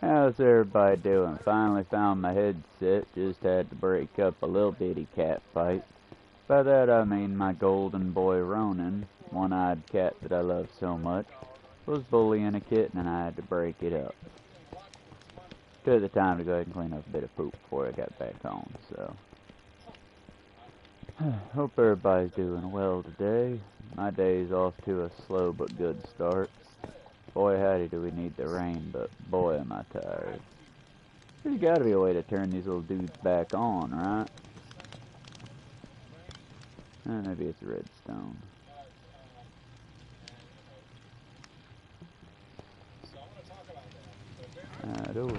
How's everybody doing? Finally found my headset. Just had to break up a little bitty cat fight. By that I mean my golden boy Ronan, one-eyed cat that I love so much, was bullying a kitten and I had to break it up. Took the time to go ahead and clean up a bit of poop before I got back home, so. Hope everybody's doing well today. My day's off to a slow but good start. Boy howdy do we need the rain, but boy am I tired. There's gotta be a way to turn these little dudes back on, right? Maybe it's redstone. Do we?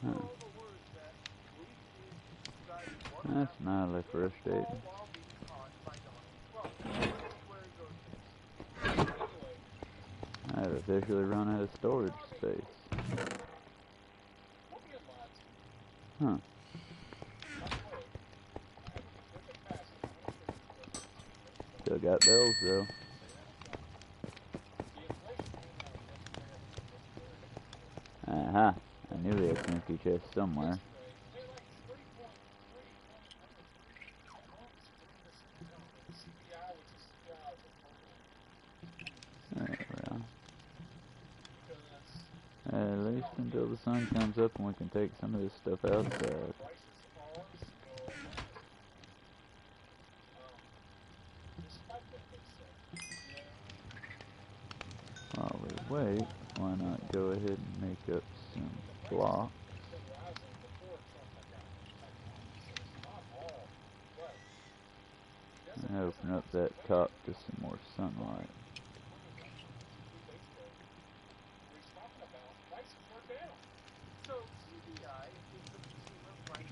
Huh. That's mildly frustrating. I've officially run out of storage space. Huh. Still got bells though. Uh-huh. I knew we had an empty chest somewhere. At least until the sun comes up and we can take some of this stuff outside. While we wait, why not go ahead and make up some blocks? And open up that top to some more sunlight.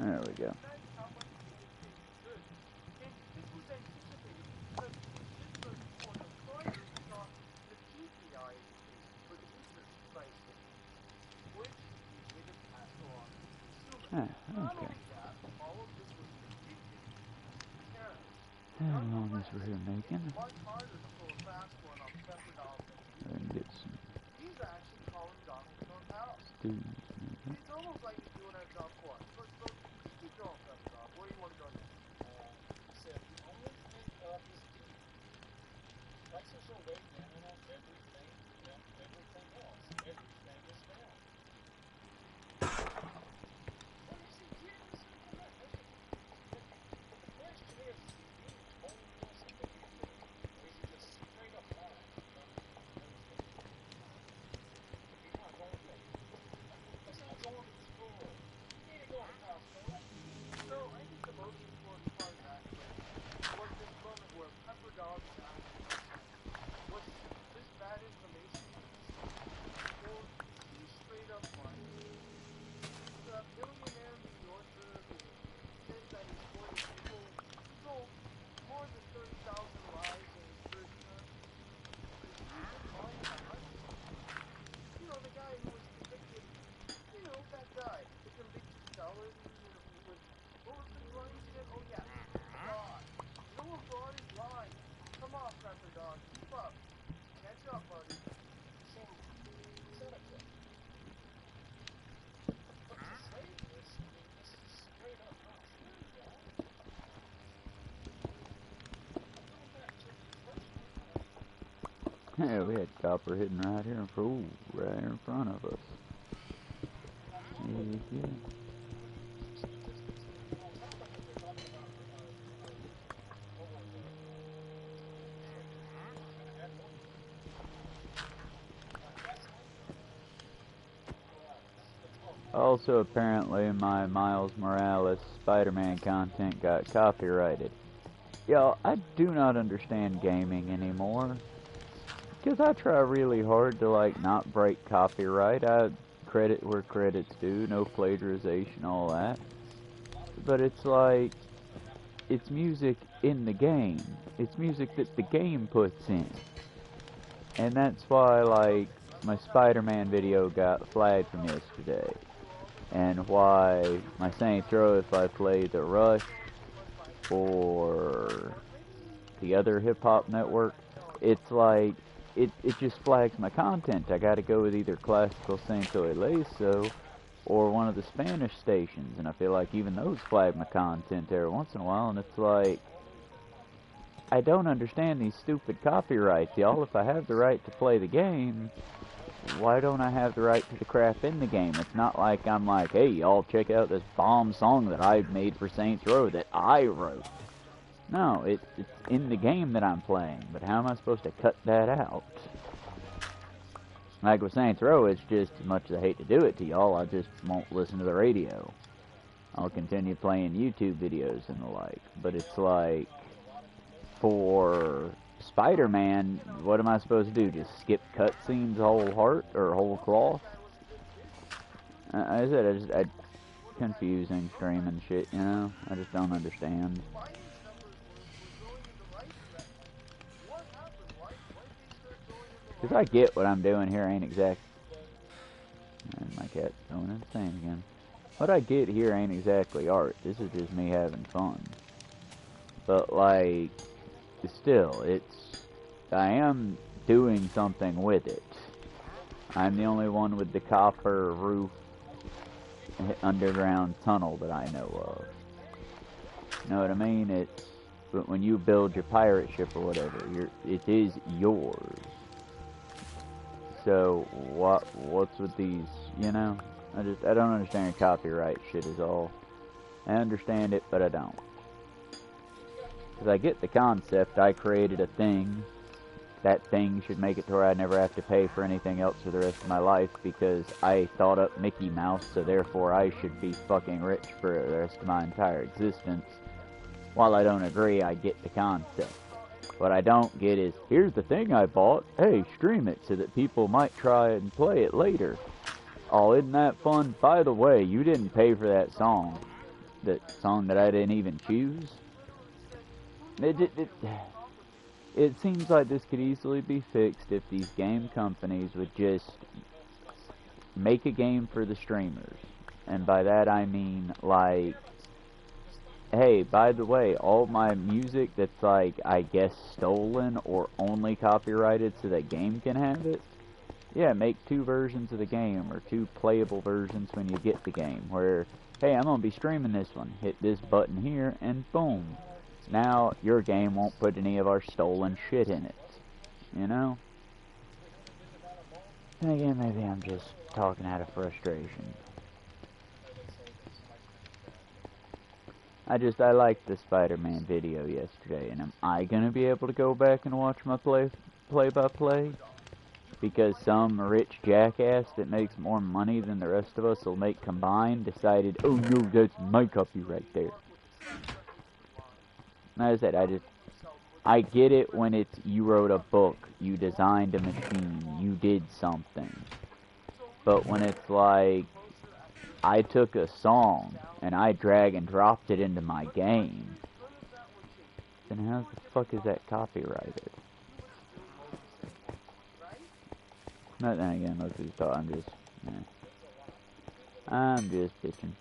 There we go. Ah, okay. How long is we're here making? And get some stews. It's almost like you're doing a golf course. So keep going, Pepper. Where do you want to go next? Said the only thing up is prices are way down on everything, everything else. Everything is down. What is it? The question is, do you only listen to people, or is it just straight up lying? You're not going to play. It's not going to school. You need to go to Costco. So I think the most important part of that was this moment where Pepper Dog was this bad information or he straight up lying. The billionaire New Yorker who says that he's going to people sold more than 30,000 lies in his first term. Is he even lying about it? You know, the guy who was convicted, you know, that guy, the convicted felon, who was, what was the crimes again? Oh yeah, fraud. You know what fraud is? Lying. Come on, Pepper Dog, keep up. Catch up, buddy. So, Seneca, but to say this, I mean, this is straight up not true, guys. Going back to the first one. Yeah, we had copper hidden right here right in front of us. Yeah. Also, apparently, my Miles Morales Spider-Man content got copyrighted. Y'all, I do not understand gaming anymore. Because I try really hard to, like, not break copyright. I credit where credit's due, no plagiarization, all that. But it's like, it's music in the game. It's music that the game puts in. And that's why, like, my Spider-Man video got flagged from yesterday. And why my Saints Row, if I play the Rush or the other hip-hop network, it's like, it just flags my content. I gotta go with either Classical Santo Ileso or one of the Spanish stations, and I feel like even those flag my content every once in a while, and it's like, I don't understand these stupid copyrights, y'all. If I have the right to play the game, why don't I have the right to the crap in the game? It's not like I'm like, hey, y'all, check out this bomb song that I made for Saints Row that I wrote. No, it's in the game that I'm playing, but how am I supposed to cut that out? Like with Saints Row, it's just, as much as I hate to do it to y'all, I just won't listen to the radio. I'll continue playing YouTube videos and the like, but it's like, for Spider-Man, what am I supposed to do? Just skip cutscenes whole heart, or whole cloth? I said, confusing streaming shit, you know? I just don't understand. Because I get what I'm doing here ain't exact. And my cat's going insane again. What I get here ain't exactly art. This is just me having fun. But, like, still, I am doing something with it. I'm the only one with the copper roof underground tunnel that I know of. You know what I mean? But when you build your pirate ship or whatever, it is yours. So what's with these, you know? I don't understand copyright shit is all. I understand it, but I don't. Because I get the concept. I created a thing. That thing should make it to where I never have to pay for anything else for the rest of my life because I thought up Mickey Mouse, so therefore I should be fucking rich for the rest of my entire existence. While I don't agree, I get the concept. What I don't get is, here's the thing I bought, hey, stream it so that people might try and play it later. Oh, isn't that fun? By the way, you didn't pay for that song. That song that I didn't even choose. It seems like this could easily be fixed if these game companies would just make a game for the streamers. And by that I mean, like, hey, by the way, all my music that's, like, I guess stolen or only copyrighted so that game can have it, yeah, make 2 versions of the game, or 2 playable versions when you get the game, where, hey, I'm gonna be streaming this one, hit this button here, and boom. Now, your game won't put any of our stolen shit in it, you know? And again, maybe I'm just talking out of frustration. I liked the Spider-Man video yesterday, and am I gonna be able to go back and watch my play-by-play? Because some rich jackass that makes more money than the rest of us will make combined decided, oh no, that's my copyright there. And as I said, I get it when it's, you wrote a book, you designed a machine, you did something. But when it's like, I took a song and I drag and dropped it into my game, then how the fuck is that copyrighted? But then again, most of these thought I'm just bitching.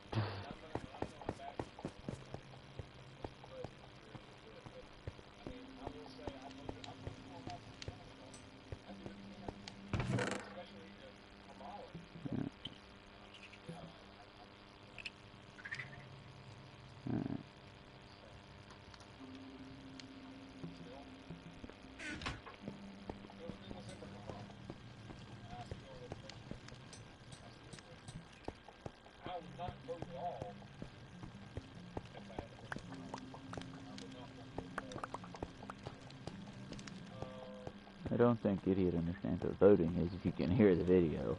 I don't think idiot understands what voting is if you can hear the video.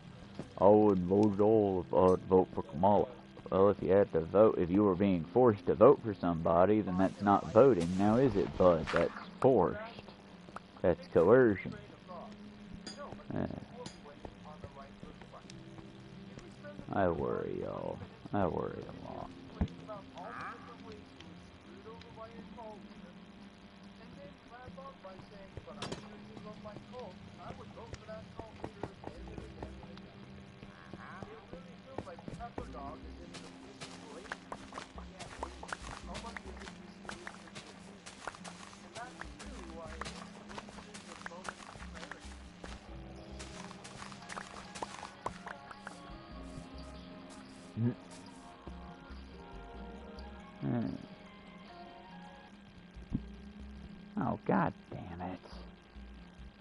I wouldn't vote at all if I'd vote for Kamala. Well, if you had to vote, if you were being forced to vote for somebody, then that's not voting, now is it, bud? That's forced. That's coercion. I worry, y'all. I worry a lot.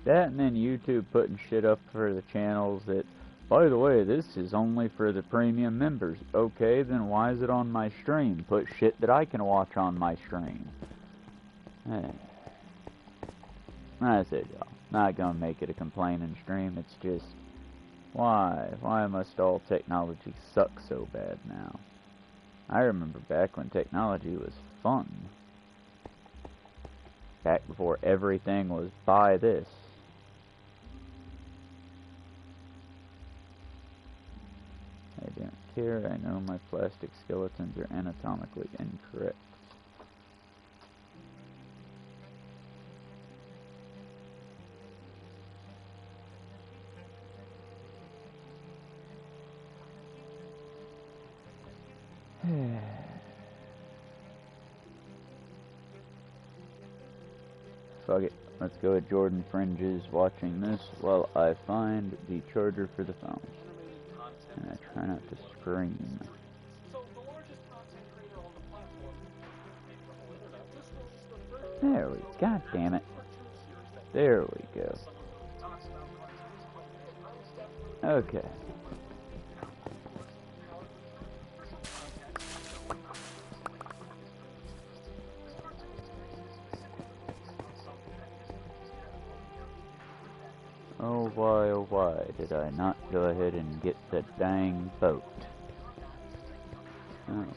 That and then YouTube putting shit up for the channels that, by the way, this is only for the premium members. Okay, then why is it on my stream? Put shit that I can watch on my stream. That's it, y'all. Not gonna make it a complaining stream. It's just, why? Why must all technology suck so bad now? I remember back when technology was fun. Back before everything was buy this. I don't care. I know my plastic skeletons are anatomically incorrect. Fuck it. Let's go with Jordan Fringes watching this while I find the charger for the phone. And I try not to scream. There we go. God damn it. There we go. Okay. Oh why did I not go ahead and get the dang boat? Oh well.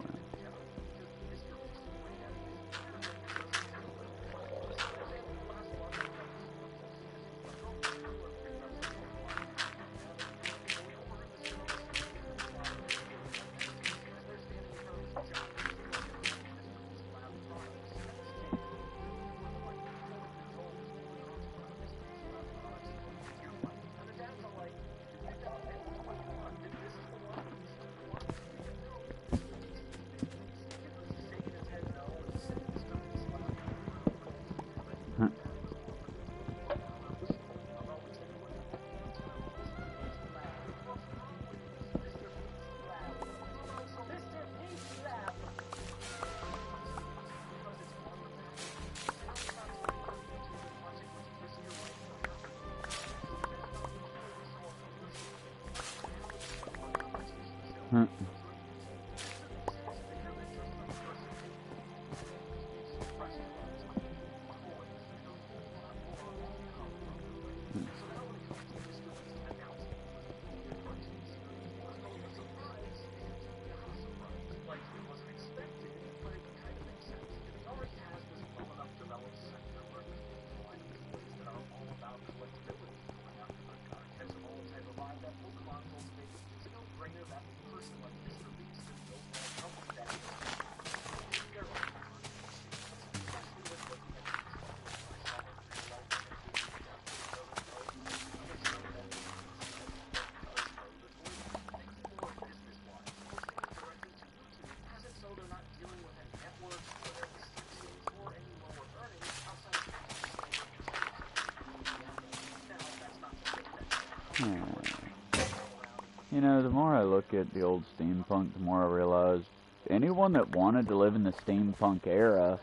You know, the more I look at the old steampunk, the more I realize anyone that wanted to live in the steampunk era,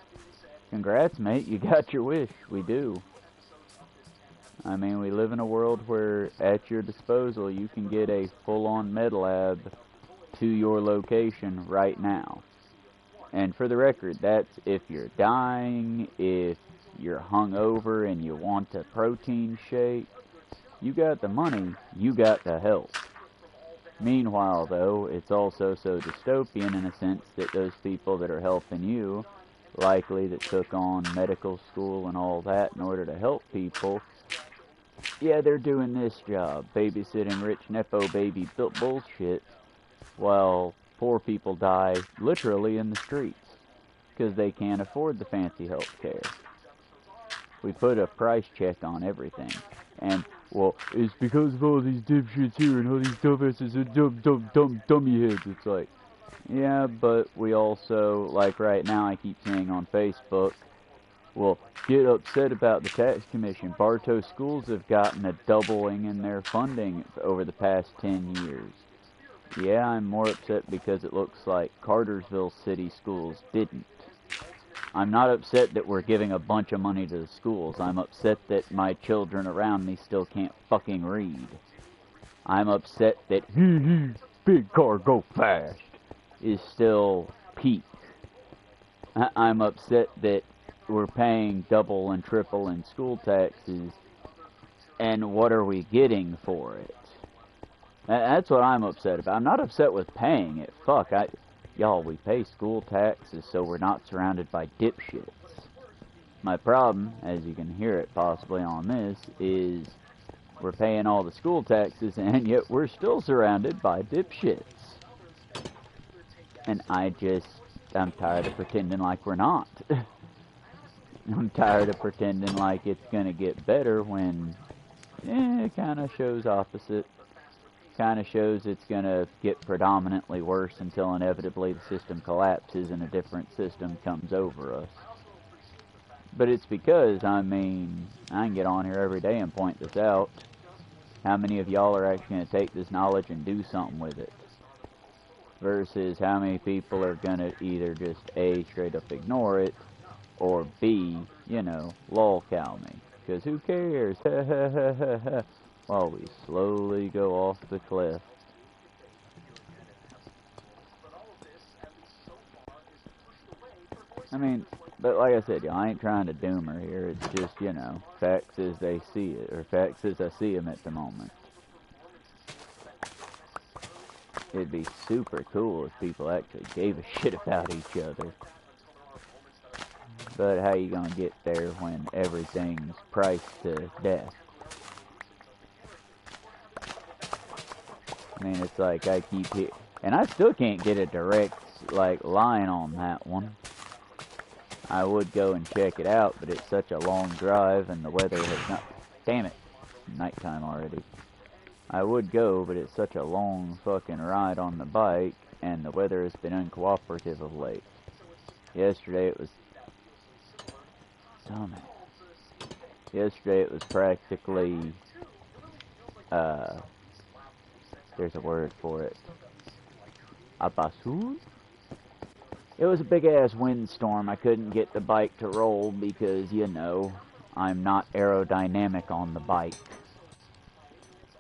congrats, mate, you got your wish. We do. I mean, we live in a world where at your disposal you can get a full-on med lab to your location right now. And for the record, that's if you're dying, if you're hungover and you want a protein shake. You got the money, you got the help. Meanwhile, though, it's also so dystopian in a sense that those people that are helping you, likely that took on medical school and all that in order to help people, yeah, they're doing this job, babysitting rich nepo baby bullshit, while poor people die literally in the streets, because they can't afford the fancy health care. We put a price check on everything, and well, it's because of all these dipshits here and all these dumbasses and dummy heads. It's like, yeah, but we also, like right now, I keep seeing on Facebook, well, get upset about the tax commission. Bartow schools have gotten a doubling in their funding over the past 10 years. Yeah, I'm more upset because it looks like Cartersville City Schools didn't. I'm not upset that we're giving a bunch of money to the schools. I'm upset that my children around me still can't fucking read. I'm upset that big car go fast is still peak. I'm upset that we're paying double and triple in school taxes, and what are we getting for it? That's what I'm upset about. I'm not upset with paying it. Fuck, y'all, we pay school taxes so we're not surrounded by dipshits. My problem, as you can hear it possibly on this, is we're paying all the school taxes and yet we're still surrounded by dipshits. And I'm tired of pretending like we're not. I'm tired of pretending like it's gonna get better when it kind of shows opposite. Kind of shows it's going to get predominantly worse until inevitably the system collapses and a different system comes over us. But it's because, I mean, I can get on here every day and point this out. How many of y'all are actually going to take this knowledge and do something with it? Versus how many people are going to either just A, straight up ignore it, or B, you know, lolcow me. Because who cares? Ha ha ha ha ha. While we slowly go off the cliff. I mean, but like I said, I ain't trying to doom her here. It's just, you know, facts as they see it, or facts as I see them at the moment. It'd be super cool if people actually gave a shit about each other. But how you gonna get there when everything's priced to death? I mean, it's like I keep it, and I still can't get a direct, like, line on that one. I would go and check it out, but it's such a long drive, and the weather has not, damn it, nighttime already. I would go, but it's such a long fucking ride on the bike, and the weather has been uncooperative of late. Yesterday it was, dumbass. Yesterday it was practically, there's a word for it. Abasul? It was a big-ass windstorm. I couldn't get the bike to roll because, you know, I'm not aerodynamic on the bike.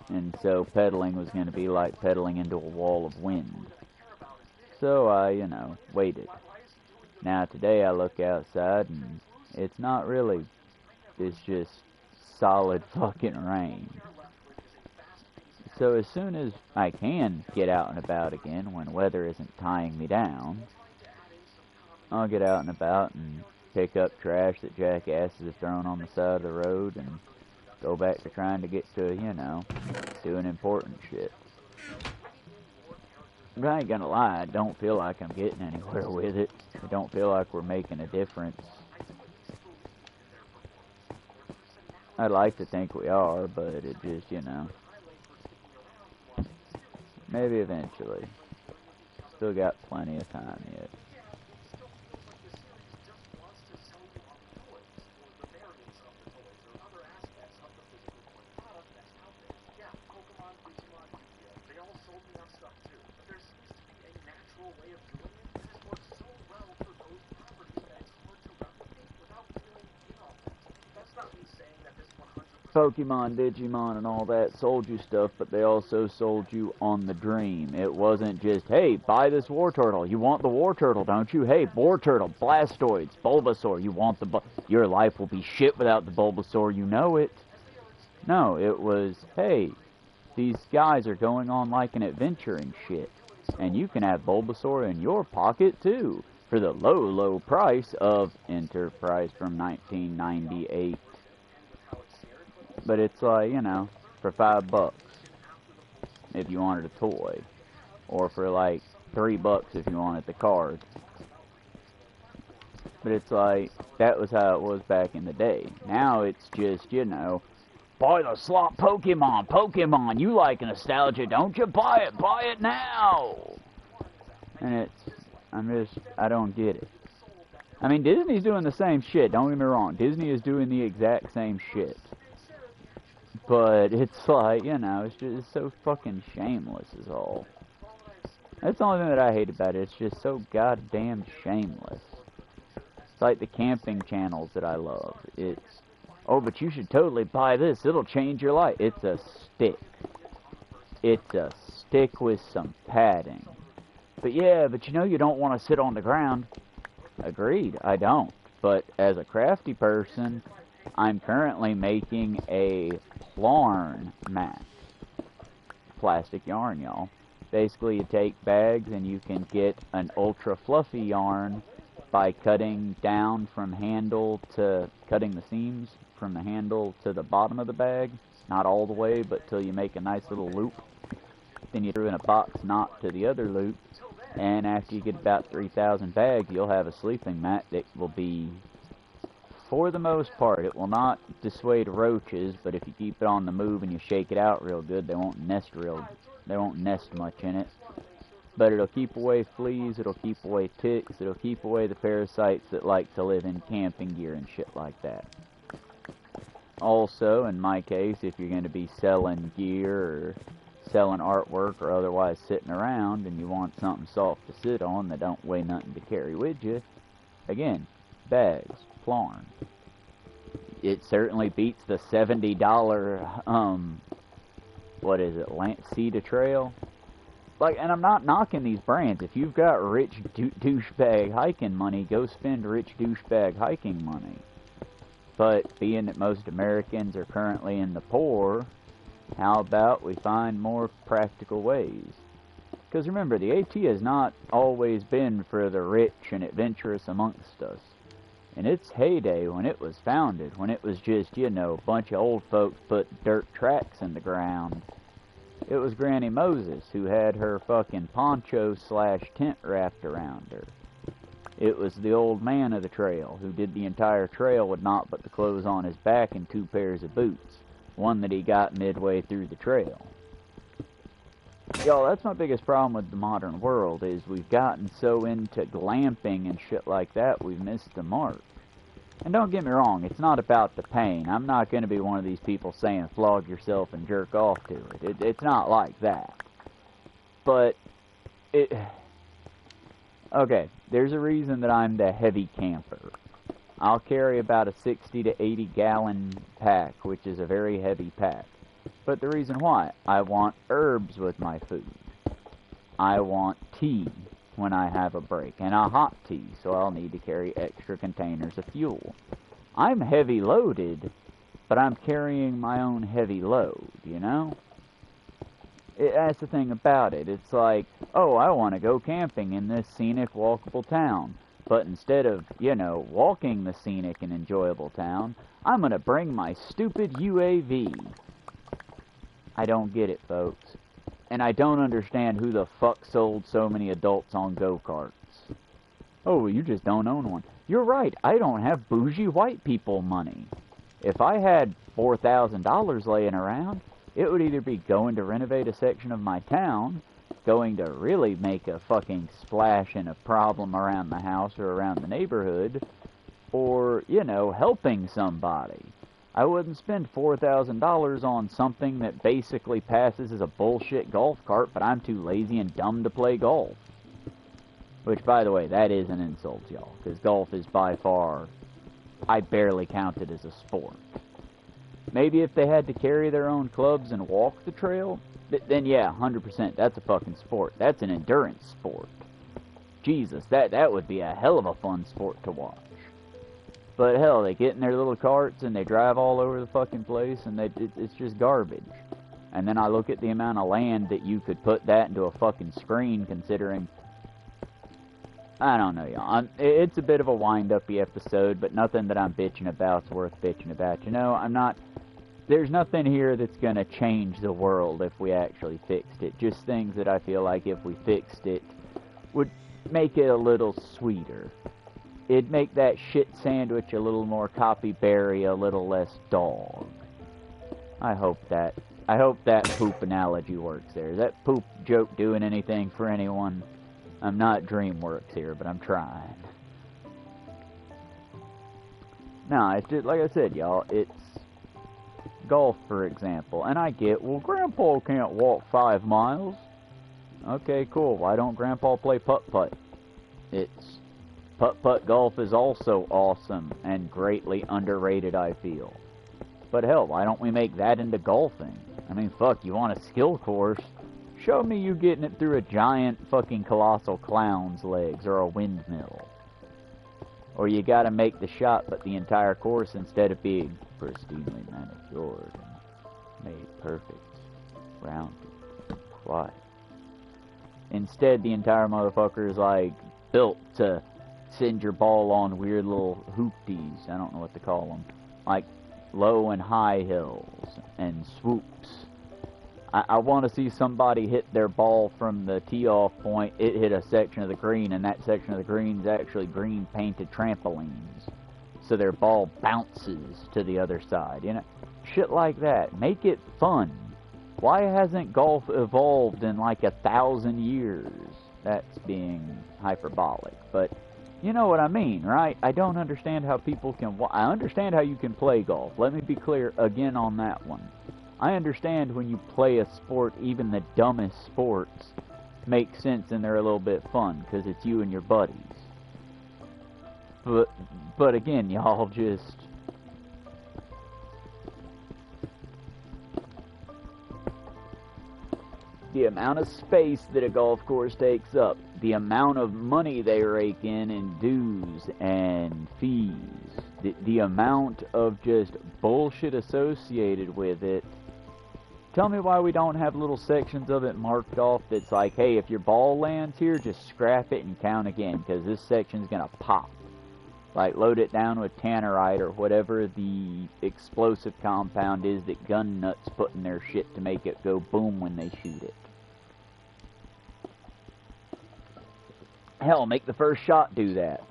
And so pedaling was going to be like pedaling into a wall of wind. So I, you know, waited. Now today I look outside and it's not really, it's just solid fucking rain. So as soon as I can get out and about again, when weather isn't tying me down, I'll get out and about and pick up trash that jackasses have thrown on the side of the road and go back to trying to get to, you know, doing important shit. But I ain't gonna lie, I don't feel like I'm getting anywhere with it. I don't feel like we're making a difference. I'd like to think we are, but it just, you know. Maybe eventually. Still got plenty of time yet. Pokemon, Digimon, and all that sold you stuff, but they also sold you on the dream. It wasn't just, hey, buy this War Turtle. You want the War Turtle, don't you? Hey, War Turtle, Blastoids, Bulbasaur. You want the your life will be shit without the Bulbasaur. You know it. No, it was, hey, these guys are going on like an adventure and shit. And you can have Bulbasaur in your pocket, too, for the low, low price of Enterprise from 1998. But it's like, you know, for $5 if you wanted a toy. Or for like $3 if you wanted the card. But it's like, that was how it was back in the day. Now it's just, you know, buy the slot Pokemon, Pokemon, you like nostalgia, don't you? Buy it now! And it's, I don't get it. I mean, Disney's doing the same shit, don't get me wrong. Disney is doing the exact same shit. But it's like, you know, it's just so fucking shameless is all. That's the only thing that I hate about it. It's just so goddamn shameless. It's like the camping channels that I love. It's, oh, but you should totally buy this. It'll change your life. It's a stick. It's a stick with some padding. But yeah, but you know you don't want to sit on the ground. Agreed, I don't. But as a crafty person, I'm currently making a plarn mat. Plastic yarn, y'all. Basically, you take bags and you can get an ultra fluffy yarn by cutting down from handle to cutting the seams from the handle to the bottom of the bag. Not all the way, but till you make a nice little loop. Then you throw in a box knot to the other loop. And after you get about 3,000 bags, you'll have a sleeping mat that will be, for the most part, it will not dissuade roaches, but if you keep it on the move and you shake it out real good, they won't nest much in it. But it'll keep away fleas, it'll keep away ticks, it'll keep away the parasites that like to live in camping gear and shit like that. Also, in my case, if you're going to be selling gear or selling artwork or otherwise sitting around and you want something soft to sit on that don't weigh nothing to carry with you, again, bags, plarn. It certainly beats the $70, what is it, Cedar Trail? Like, and I'm not knocking these brands. If you've got rich douchebag hiking money, go spend rich douchebag hiking money. But being that most Americans are currently in the poor, how about we find more practical ways? Because remember, the AT has not always been for the rich and adventurous amongst us. In its heyday, when it was founded, when it was just, you know, a bunch of old folks put dirt tracks in the ground, it was Granny Moses who had her fucking poncho / tent wrapped around her. It was the old man of the trail who did the entire trail with naught but the clothes on his back and 2 pairs of boots. One that he got midway through the trail. Y'all, that's my biggest problem with the modern world, is we've gotten so into glamping and shit like that, we've missed the mark. And don't get me wrong, it's not about the pain. I'm not going to be one of these people saying flog yourself and jerk off to it. It's not like that. But, okay, there's a reason that I'm the heavy camper. I'll carry about a 60 to 80 gallon pack, which is a very heavy pack. But the reason why, I want herbs with my food. I want tea when I have a break, and a hot tea, so I'll need to carry extra containers of fuel. I'm heavy loaded, but I'm carrying my own heavy load, you know? That's the thing about it. It's like, oh, I want to go camping in this scenic, walkable town. But instead of, you know, walking the scenic and enjoyable town, I'm going to bring my stupid UAV. I don't get it, folks. And I don't understand who the fuck sold so many adults on go-karts. Oh, you just don't own one. You're right, I don't have bougie white people money. If I had $4,000 laying around, it would either be going to renovate a section of my town, going to really make a fucking splash and a problem around the house or around the neighborhood, or, you know, helping somebody. I wouldn't spend $4,000 on something that basically passes as a bullshit golf cart, but I'm too lazy and dumb to play golf. Which, by the way, that is an insult, y'all, because golf is by far, I barely count it as a sport. Maybe if they had to carry their own clubs and walk the trail, then yeah, 100%, that's a fucking sport. That's an endurance sport. Jesus, that would be a hell of a fun sport to watch. But hell, they get in their little carts and they drive all over the fucking place, and it's just garbage. And then I look at the amount of land that you could put that into a fucking screen, considering, I don't know, y'all. It's a bit of a wind-uppy episode, but nothing that I'm bitching about's worth bitching about. You know, there's nothing here that's gonna change the world if we actually fixed it. Just things that I feel like if we fixed it would make it a little sweeter. It'd make that shit sandwich a little more copyberry, a little less dog. I hope that poop analogy works there. Is that poop joke doing anything for anyone? I'm not DreamWorks here, but I'm trying. No, it's just, like I said, y'all, it's golf, for example. And I get, well, Grandpa can't walk 5 miles. Okay, cool. Why don't Grandpa play putt-putt? It's Putt-putt golf is also awesome and greatly underrated, I feel. But hell, why don't we make that into golfing? I mean, fuck, you want a skill course? Show me you getting it through a giant fucking colossal clown's legs or a windmill. Or you gotta make the shot, but the entire course, instead of being pristinely manicured and made perfect, rounded, quiet. Instead, the entire motherfucker is like built to send your ball on weird little hoopties. I don't know what to call them. Like low and high hills and swoops. I want to see somebody hit their ball from the tee-off point. It hit a section of the green, and that section of the green is actually green painted trampolines. So their ball bounces to the other side. You know, shit like that. Make it fun. Why hasn't golf evolved in like 1,000 years? That's being hyperbolic, but you know what I mean, right? I don't understand how people can... I understand how you can play golf. Let me be clear again on that one. I understand when you play a sport, even the dumbest sports make sense and they're a little bit fun, because it's you and your buddies. But again, y'all just... The amount of space that a golf course takes up, the amount of money they rake in dues and fees, the amount of just bullshit associated with it. Tell me why we don't have little sections of it marked off that's like, hey, if your ball lands here, just scrap it and count again, because this section's going to pop. Like, load it down with tannerite or whatever the explosive compound is that gun nuts put in their shit to make it go boom when they shoot it. Hell, make the first shot do that.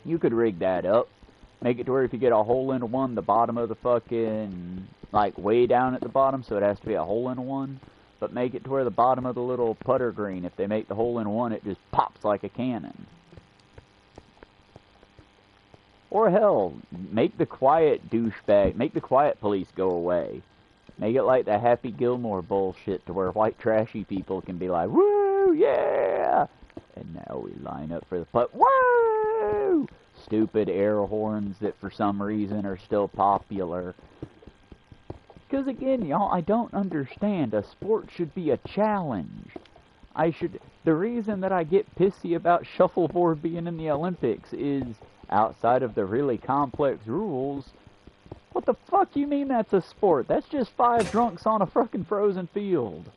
You could rig that up. Make it to where if you get a hole-in-one, the bottom of the fucking... like, way down at the bottom, so it has to be a hole-in-one. But make it to where the bottom of the little putter green, if they make the hole-in-one, it just pops like a cannon. Or hell, make the quiet douchebag, make the quiet police go away. Make it like the Happy Gilmore bullshit to where white trashy people can be like, woo, yeah! And now we line up for the putt, woo! Stupid air horns that for some reason are still popular. Because again, y'all, I don't understand. A sport should be a challenge. The reason that I get pissy about shuffleboard being in the Olympics is, outside of the really complex rules, what the fuck you mean that's a sport? That's just 5 drunks on a fucking frozen field.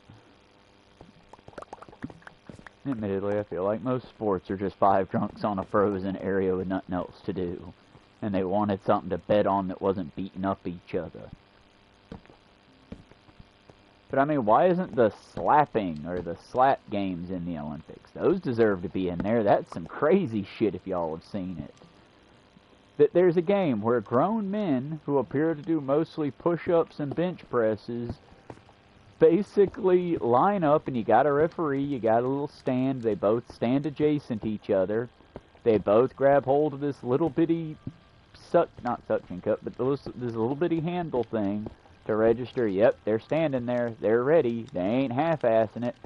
Admittedly, I feel like most sports are just 5 drunks on a frozen area with nothing else to do. And they wanted something to bet on that wasn't beating up each other. But I mean, why isn't the slapping or the slap games in the Olympics? Those deserve to be in there. That's some crazy shit if y'all have seen it. That there's a game where grown men who appear to do mostly push-ups and bench presses basically line up, and you got a referee, you got a little stand, they both stand adjacent to each other, they both grab hold of this little bitty, not suction cup, but this little bitty handle thing to register, yep, they're standing there, they're ready, they ain't half-assing it,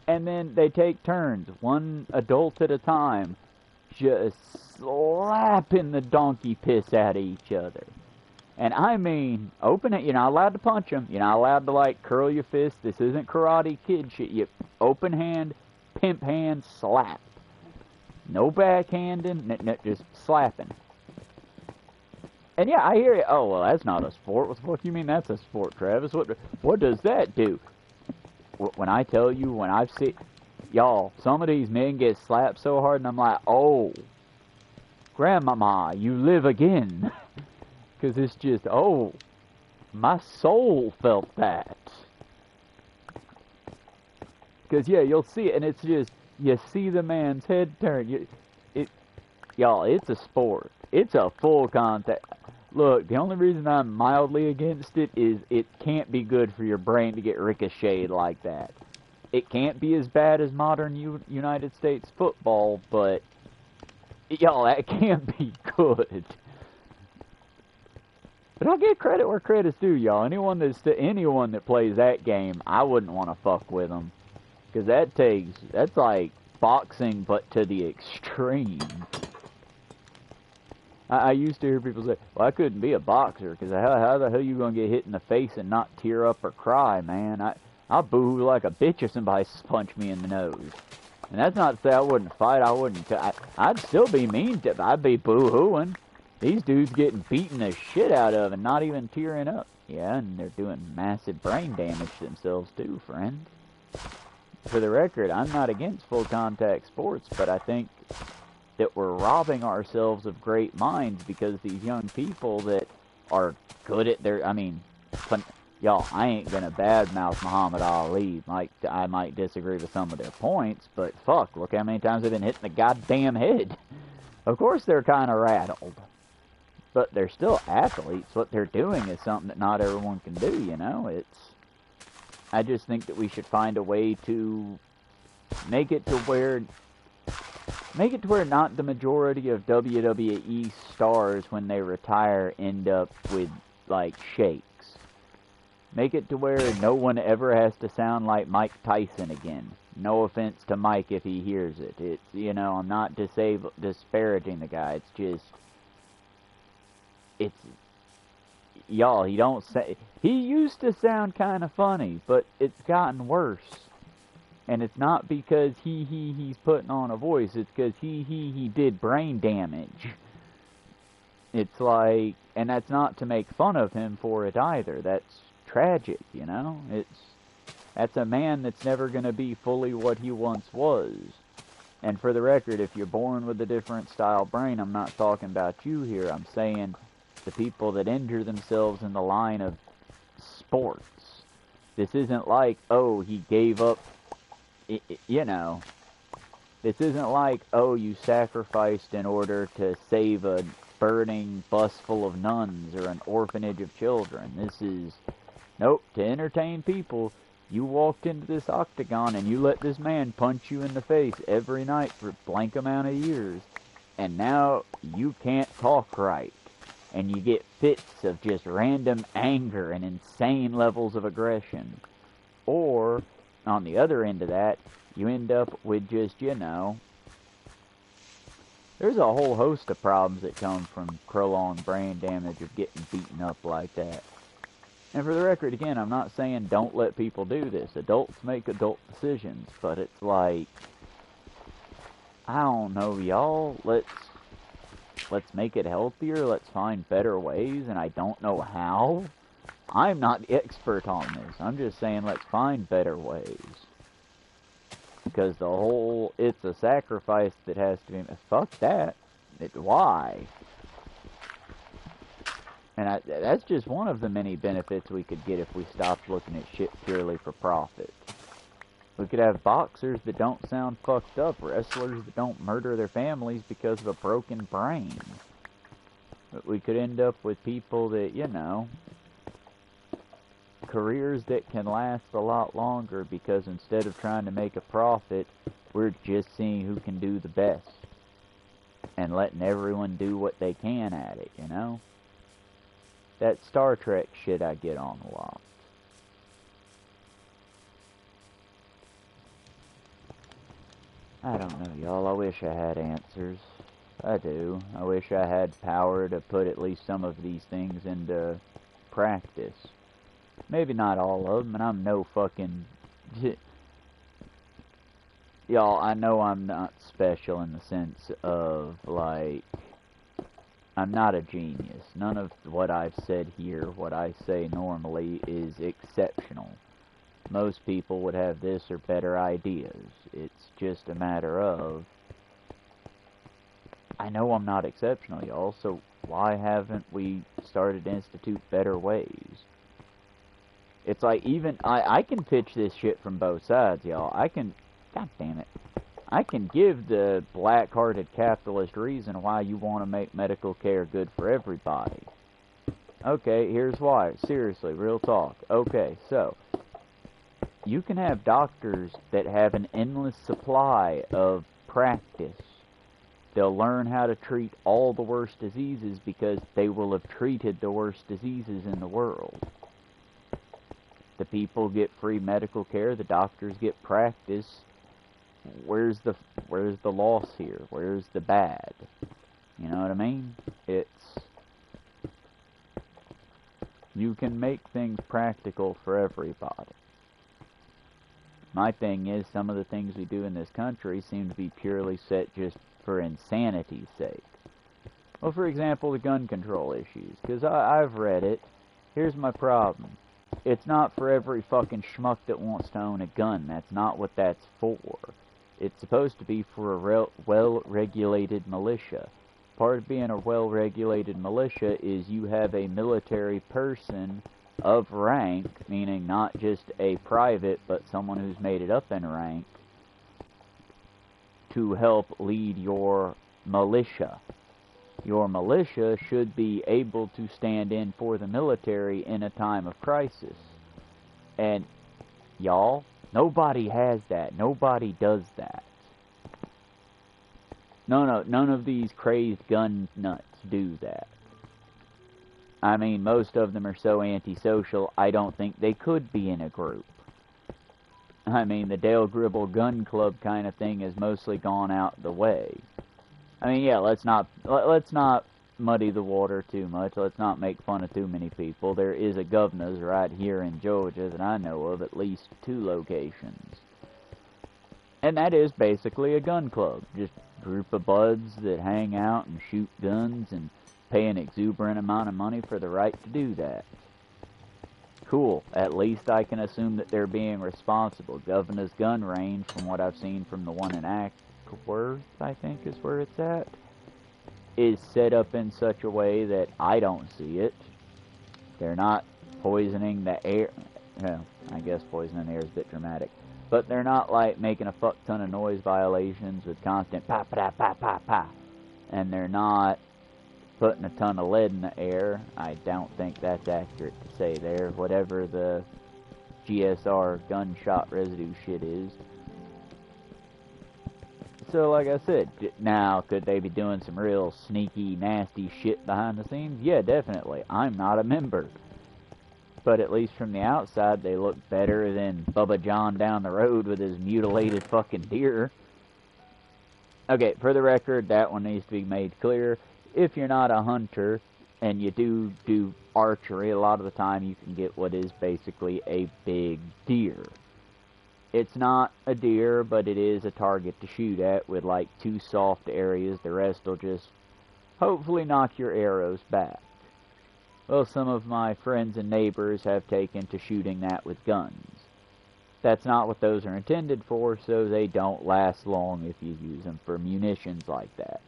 and then they take turns, one adult at a time, just slapping the donkey piss out of each other. And I mean, open it, you're not allowed to punch them. You're not allowed to, like, curl your fist. This isn't Karate Kid shit. You open hand, pimp hand, slap. No backhanding, just slapping. And yeah, I hear you. Oh, well, that's not a sport. What the fuck you mean that's a sport, Travis? What does that do? When I tell you, when I've seen... Y'all, some of these men get slapped so hard, and I'm like, oh, Grandmama, you live again. Because it's just, oh, my soul felt that. Because, yeah, you'll see it, and it's just, you see the man's head turn. Y'all, it's a sport. It's a full contact. Look, the only reason I'm mildly against it is it can't be good for your brain to get ricocheted like that. It can't be as bad as modern United States football, but, y'all, that can't be good. But I'll give credit where credit's due, y'all. Anyone that plays that game, I wouldn't want to fuck with them. Because that's like boxing, but to the extreme. I used to hear people say, well, I couldn't be a boxer, because how the hell are you going to get hit in the face and not tear up or cry, man? I'll boo-hoo like a bitch if somebody punched me in the nose. And that's not to say I wouldn't fight, I'd still be mean to, I'd be boo-hooing. These dudes getting beaten the shit out of and not even tearing up. Yeah, and they're doing massive brain damage to themselves too, friend. For the record, I'm not against full contact sports, but I think that we're robbing ourselves of great minds because these young people that are good at their, y'all, I ain't gonna badmouth Muhammad Ali. I might disagree with some of their points, but fuck, look how many times they've been hitting the goddamn head. Of course they're kind of rattled, but they're still athletes. What they're doing is something that not everyone can do, you know? I just think that we should find a way to make it to where not the majority of WWE stars when they retire end up with, like, shakes. Make it to where no one ever has to sound like Mike Tyson again. No offense to Mike if he hears it. It's, you know, I'm not disparaging the guy. It's just, y'all, he used to sound kind of funny, but it's gotten worse. And it's not because he's putting on a voice, it's because he did brain damage. It's like, and that's not to make fun of him for it either. That's tragic, you know? That's a man that's never going to be fully what he once was. And for the record, if you're born with a different style brain, I'm not talking about you here. I'm saying the people that injure themselves in the line of sports. This isn't like, oh, he gave up, you know. This isn't like, oh, you sacrificed in order to save a burning bus full of nuns or an orphanage of children. This is, nope, to entertain people. You walked into this octagon and you let this man punch you in the face every night for a blank amount of years. And now you can't talk right. And you get fits of just random anger and insane levels of aggression. Or, on the other end of that, you end up with just, you know, there's a whole host of problems that come from prolonged brain damage of getting beaten up like that. And for the record, again, I'm not saying don't let people do this. Adults make adult decisions, but it's like, I don't know, y'all, let's make it healthier, let's find better ways, and I don't know how. I'm not the expert on this. I'm just saying let's find better ways. Because the whole, it's a sacrifice that has to be, fuck that. Why? And that's just one of the many benefits we could get if we stopped looking at shit purely for profit. We could have boxers that don't sound fucked up, wrestlers that don't murder their families because of a broken brain. But we could end up with people that, you know, careers that can last a lot longer because instead of trying to make a profit, we're just seeing who can do the best. And letting everyone do what they can at it, you know? That Star Trek shit I get on a lot. I don't know, y'all. I wish I had answers. I do. I wish I had power to put at least some of these things into practice. Maybe not all of them, and I'm no fucking... Y'all, I know I'm not special in the sense of, like... I'm not a genius. None of what I've said here, what I say normally, is exceptional. Most people would have this or better ideas. It's just a matter of... I know I'm not exceptional, y'all, so why haven't we started to institute better ways? It's like, even... I can pitch this shit from both sides, y'all. I can... God damn it. I can give the black-hearted capitalist reason why you want to make medical care good for everybody. Okay, here's why. Seriously, real talk. Okay, so, you can have doctors that have an endless supply of practice. They'll learn how to treat all the worst diseases because they will have treated the worst diseases in the world. The people get free medical care, the doctors get practice, where's the loss here? Where's the bad? You know what I mean? You can make things practical for everybody. My thing is, some of the things we do in this country seem to be purely set just for insanity's sake. Well, for example, the gun control issues, because I've read it. Here's my problem. It's not for every fucking schmuck that wants to own a gun. That's not what that's for. It's supposed to be for a well-regulated militia. Part of being a well-regulated militia is you have a military person of rank, meaning not just a private, but someone who's made it up in rank, to help lead your militia. Your militia should be able to stand in for the military in a time of crisis. And, y'all, nobody has that. Nobody does that. No, none of these crazed gun nuts do that. I mean, most of them are so antisocial, I don't think they could be in a group. I mean, the Dale Gribble Gun Club kind of thing has mostly gone out the way. I mean, yeah, let's not muddy the water too much. Let's not make fun of too many people. There is a governor's right here in Georgia that I know of, at least 2 locations. And that is basically a gun club. Just a group of buds that hang out and shoot guns and pay an exuberant amount of money for the right to do that. Cool. At least I can assume that they're being responsible. Governor's gun range, from what I've seen from the one in Ackworth, I think is where it's at, is set up in such a way that I don't see it. They're not poisoning the air. Well, I guess poisoning the air is a bit dramatic. But they're not like making a fuck ton of noise violations with constant pa pa pa pa pa. And they're not putting a ton of lead in the air. I don't think that's accurate to say there. Whatever the GSR gunshot residue shit is. So, like I said, now, could they be doing some real sneaky, nasty shit behind the scenes? Yeah, definitely. I'm not a member. But at least from the outside, they look better than Bubba John down the road with his mutilated fucking deer. Okay, for the record, that one needs to be made clear. If you're not a hunter, and you do archery, a lot of the time you can get what is basically a big deer. It's not a deer, but it is a target to shoot at with like 2 soft areas. The rest will just hopefully knock your arrows back. Well, some of my friends and neighbors have taken to shooting that with guns. That's not what those are intended for, so they don't last long if you use them for munitions like that.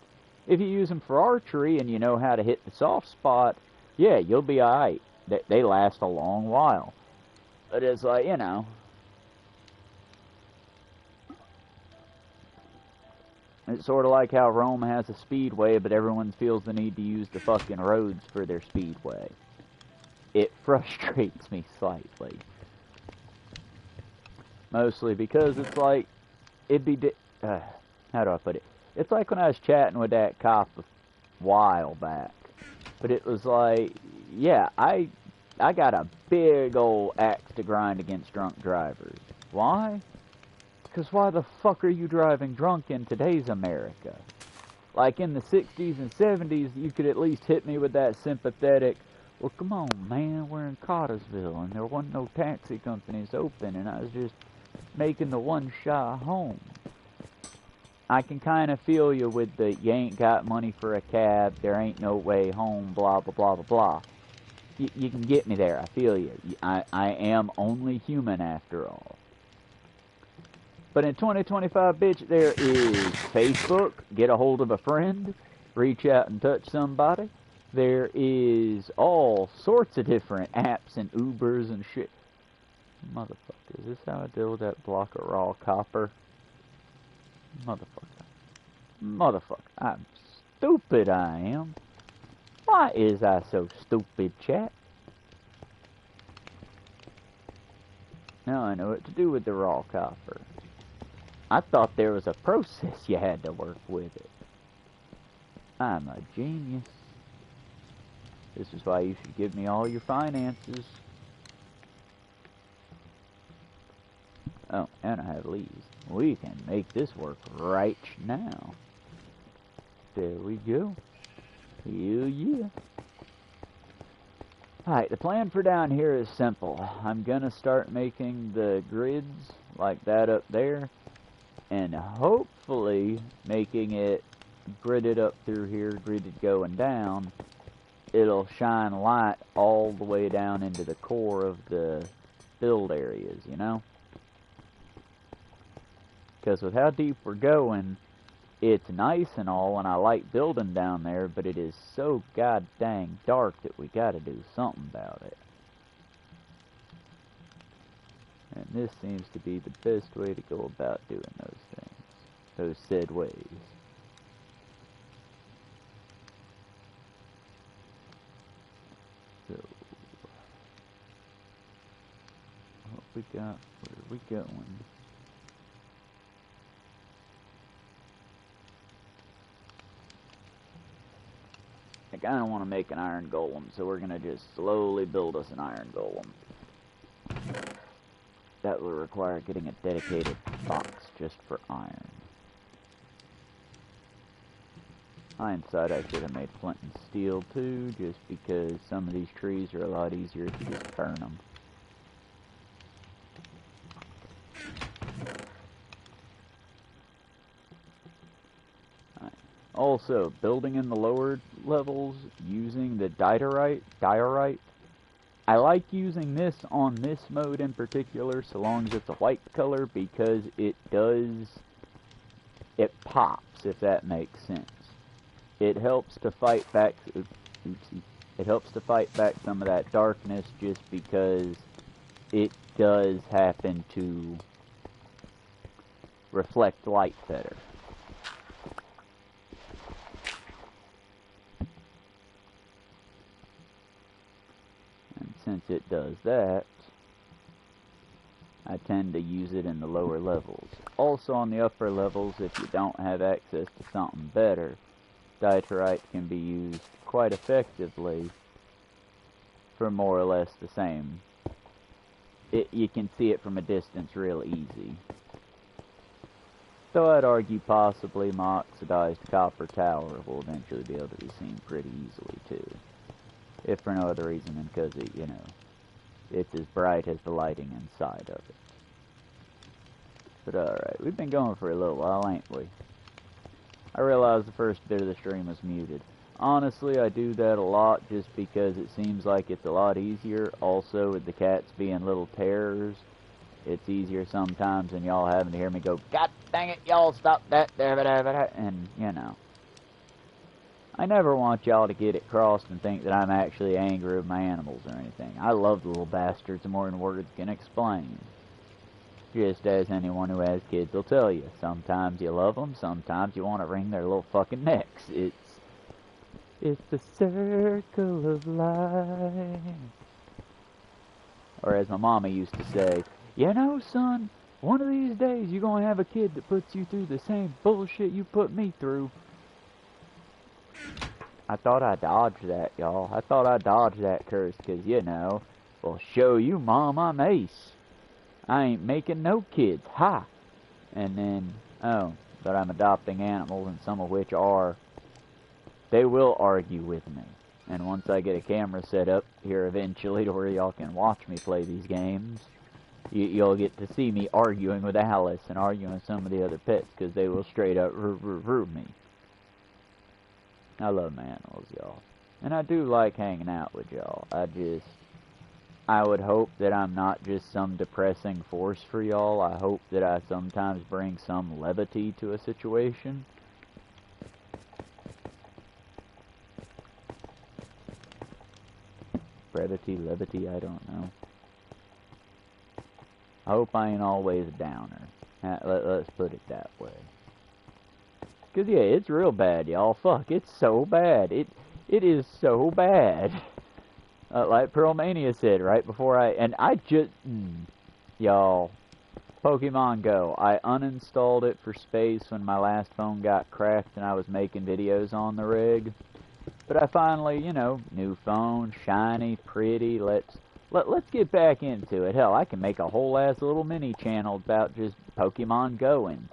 If you use them for archery and you know how to hit the soft spot, yeah, you'll be alright. They last a long while. But it's like, you know, it's sort of like how Rome has a speedway, but everyone feels the need to use the fucking roads for their speedway. It frustrates me slightly. Mostly because it's like, it'd be, how do I put it? It's like when I was chatting with that cop a while back. But it was like, yeah, I got a big old axe to grind against drunk drivers. Why? Because why the fuck are you driving drunk in today's America? Like in the 60s and 70s, you could at least hit me with that sympathetic, well, come on, man, we're in Cartersville, and there wasn't no taxi companies open, and I was just making the one shot home. I can kind of feel you with the, you ain't got money for a cab, there ain't no way home, blah, blah, blah, blah, blah. You can get me there, I feel you. I am only human after all. But in 2025, bitch, there is Facebook, get a hold of a friend, reach out and touch somebody. There is all sorts of different apps and Ubers and shit. Motherfucker, is this how I deal with that block of raw copper? Motherfucker, I'm stupid, I am. Why is I so stupid, chat? Now I know what to do with the raw copper. I thought there was a process you had to work with it. I'm a genius. This is why you should give me all your finances. Oh, and I have leaves. We can make this work right now. There we go. Hell yeah. Alright, the plan for down here is simple. I'm gonna start making the grids like that up there, and hopefully making it gridded up through here, gridded going down. It'll shine light all the way down into the core of the build areas, you know? Because with how deep we're going, it's nice and all, and I like building down there, but it is so god dang dark that we gotta do something about it. And this seems to be the best way to go about doing those things. Those said ways. So, what we got? Where are we going? I kinda wanna make an iron golem, so we're gonna just slowly build us an iron golem. That will require getting a dedicated box just for iron. Hindsight, I should have made flint and steel too, just because some of these trees are a lot easier if you just burn them. Also, building in the lower levels using the diorite. I like using this on this mode in particular, so long as it's a white color, because it pops, if that makes sense. It helps to fight back, it helps to fight back some of that darkness, just because it does happen to reflect light better. Since it does that, I tend to use it in the lower levels. Also on the upper levels, if you don't have access to something better, diorite can be used quite effectively for more or less the same. You can see it from a distance real easy. So I'd argue possibly my oxidized copper tower will eventually be able to be seen pretty easily too. If for no other reason than because it, you know, it's as bright as the lighting inside of it. But alright, we've been going for a little while, ain't we? I realized the first bit of the stream was muted. Honestly, I do that a lot just because it seems like it's a lot easier. Also, with the cats being little terrors, it's easier sometimes than y'all having to hear me go, God dang it, y'all stop that, and, you know. I never want y'all to get it crossed and think that I'm actually angry with my animals or anything. I love the little bastards more than words can explain. Just as anyone who has kids will tell you. Sometimes you love them, sometimes you want to wring their little fucking necks. It's the circle of life. Or as my mama used to say, you know, son, one of these days you're going to have a kid that puts you through the same bullshit you put me through. I thought I dodged that, y'all. I thought I dodged that curse, because, you know, well, show you, Mom, I'm ace. I ain't making no kids. Ha! And then, oh, but I'm adopting animals, and some of which they will argue with me. And once I get a camera set up here eventually to where y'all can watch me play these games, you'll get to see me arguing with Alice and arguing with some of the other pets, because they will straight up root me. I love my animals, y'all. And I do like hanging out with y'all. I would hope that I'm not just some depressing force for y'all. I hope that I sometimes bring some levity to a situation. Brevity, levity, I don't know. I hope I ain't always a downer. Let's put it that way. Cause yeah, it's real bad, y'all. Fuck, it's so bad. It is so bad. Like Pearlmania said right before y'all, Pokemon Go. I uninstalled it for space when my last phone got cracked and I was making videos on the rig. But I finally, you know, new phone, shiny, pretty. Let's play some Pokemon. And I do like hanging out with y'all. I let's get back into it. Hell, I can make a whole ass little mini channel about just Pokemon Go. And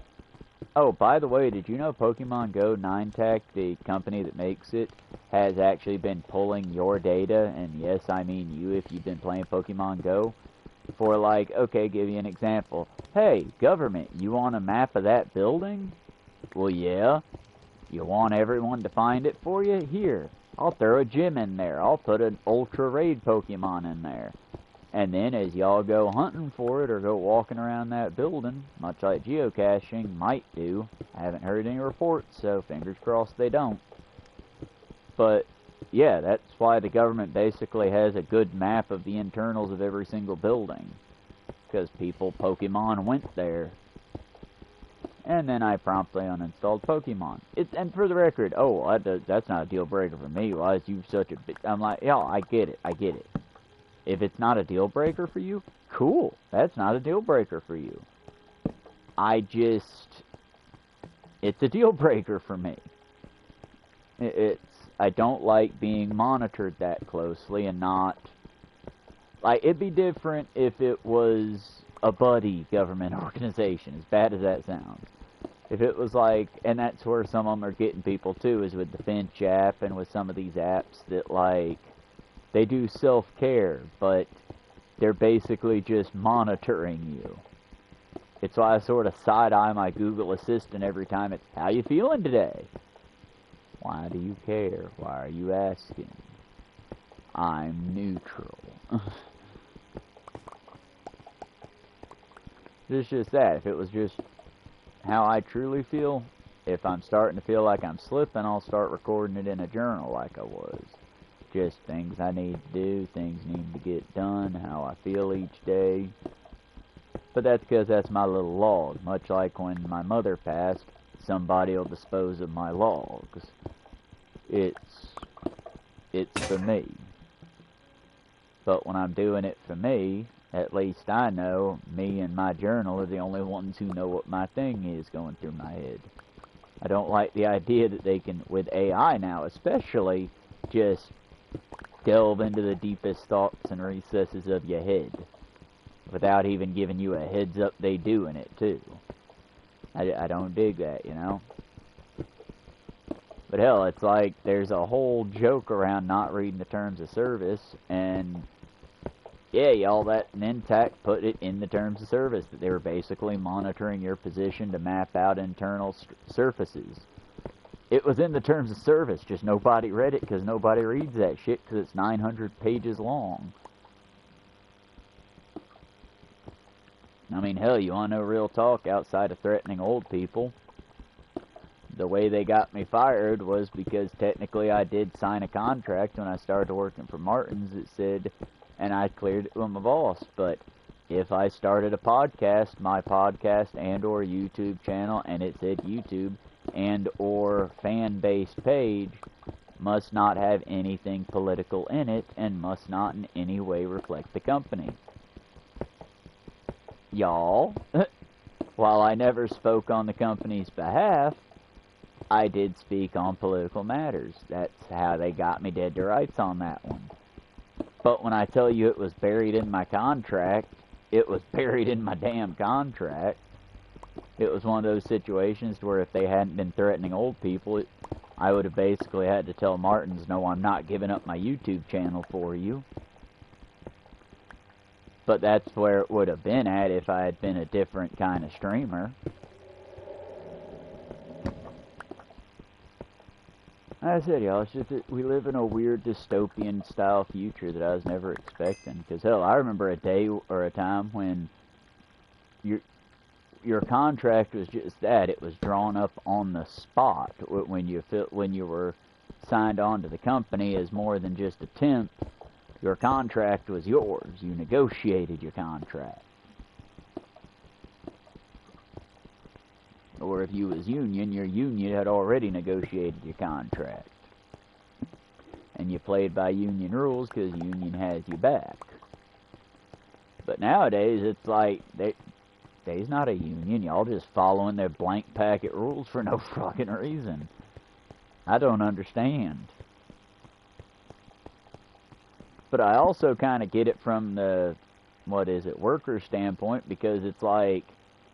oh, by the way, did you know Pokemon Go 9TAC, the company that makes it, has actually been pulling your data, and yes, I mean you if you've been playing Pokemon Go, for like, okay, give you an example. Hey, government, you want a map of that building? Well, yeah. You want everyone to find it for you? Here, I'll throw a gym in there. I'll put an Ultra Raid Pokemon in there. And then as y'all go hunting for it or go walking around that building, much like geocaching might do, I haven't heard any reports, so fingers crossed they don't. But yeah, that's why the government basically has a good map of the internals of every single building. Because people Pokemon went there. And then I promptly uninstalled Pokemon. And for the record, oh, that's not a deal breaker for me. Why is you such a bitch? I'm like, yeah, I get it. If it's not a deal breaker for you, cool. That's not a deal breaker for you. It's a deal breaker for me. I don't like being monitored that closely and not, like, it'd be different if it was a buddy government organization, as bad as that sounds. If it was like, and that's where some of them are getting people too, is with the Finch app and with some of these apps that, like, they do self-care, but they're basically just monitoring you. It's why I sort of side-eye my Google Assistant every time it's, how you feeling today? Why do you care? Why are you asking? I'm neutral. It's just that. If it was just how I truly feel, if I'm starting to feel like I'm slipping, I'll start recording it in a journal like I was. Just things I need to do, things need to get done, how I feel each day. But that's because that's my little log. Much like when my mother passed, somebody will dispose of my logs. It's for me. But when I'm doing it for me, at least I know me and my journal are the only ones who know what my thing is going through my head. I don't like the idea that they can, with AI now especially, just delve into the deepest thoughts and recesses of your head without even giving you a heads up they doing it too. I don't dig that, you know? But hell, it's like there's a whole joke around not reading the terms of service, and yeah, y'all, that NINTAC put it in the terms of service that they were basically monitoring your position to map out internal surfaces. It was in the terms of service, just nobody read it because nobody reads that shit because it's 900 pages long. I mean, hell, you want to know real talk outside of threatening old people? The way they got me fired was because technically I did sign a contract when I started working for Martin's that said, and I cleared it with my boss, but if I started a podcast, my podcast and or YouTube channel, and it said YouTube and or fan-based page, must not have anything political in it and must not in any way reflect the company. Y'all, while I never spoke on the company's behalf, I did speak on political matters. That's how they got me dead to rights on that one. But when I tell you it was buried in my contract, it was buried in my damn contract. It was one of those situations where if they hadn't been threatening old people, I would have basically had to tell Martins, no, I'm not giving up my YouTube channel for you. But that's where it would have been at if I had been a different kind of streamer. Like I said, y'all, it's just that we live in a weird dystopian style future that I was never expecting. Because hell, I remember a day or a time when your contract was just that. It was drawn up on the spot when you were signed on to the company as more than just a temp. Your contract was yours. You negotiated your contract. Or if you was union, your union had already negotiated your contract. And you played by union rules because union has you back. But nowadays, it's like, there's not a union. Y'all just following their blank packet rules for no fucking reason. I don't understand. But I also kind of get it from the, worker standpoint, because it's like,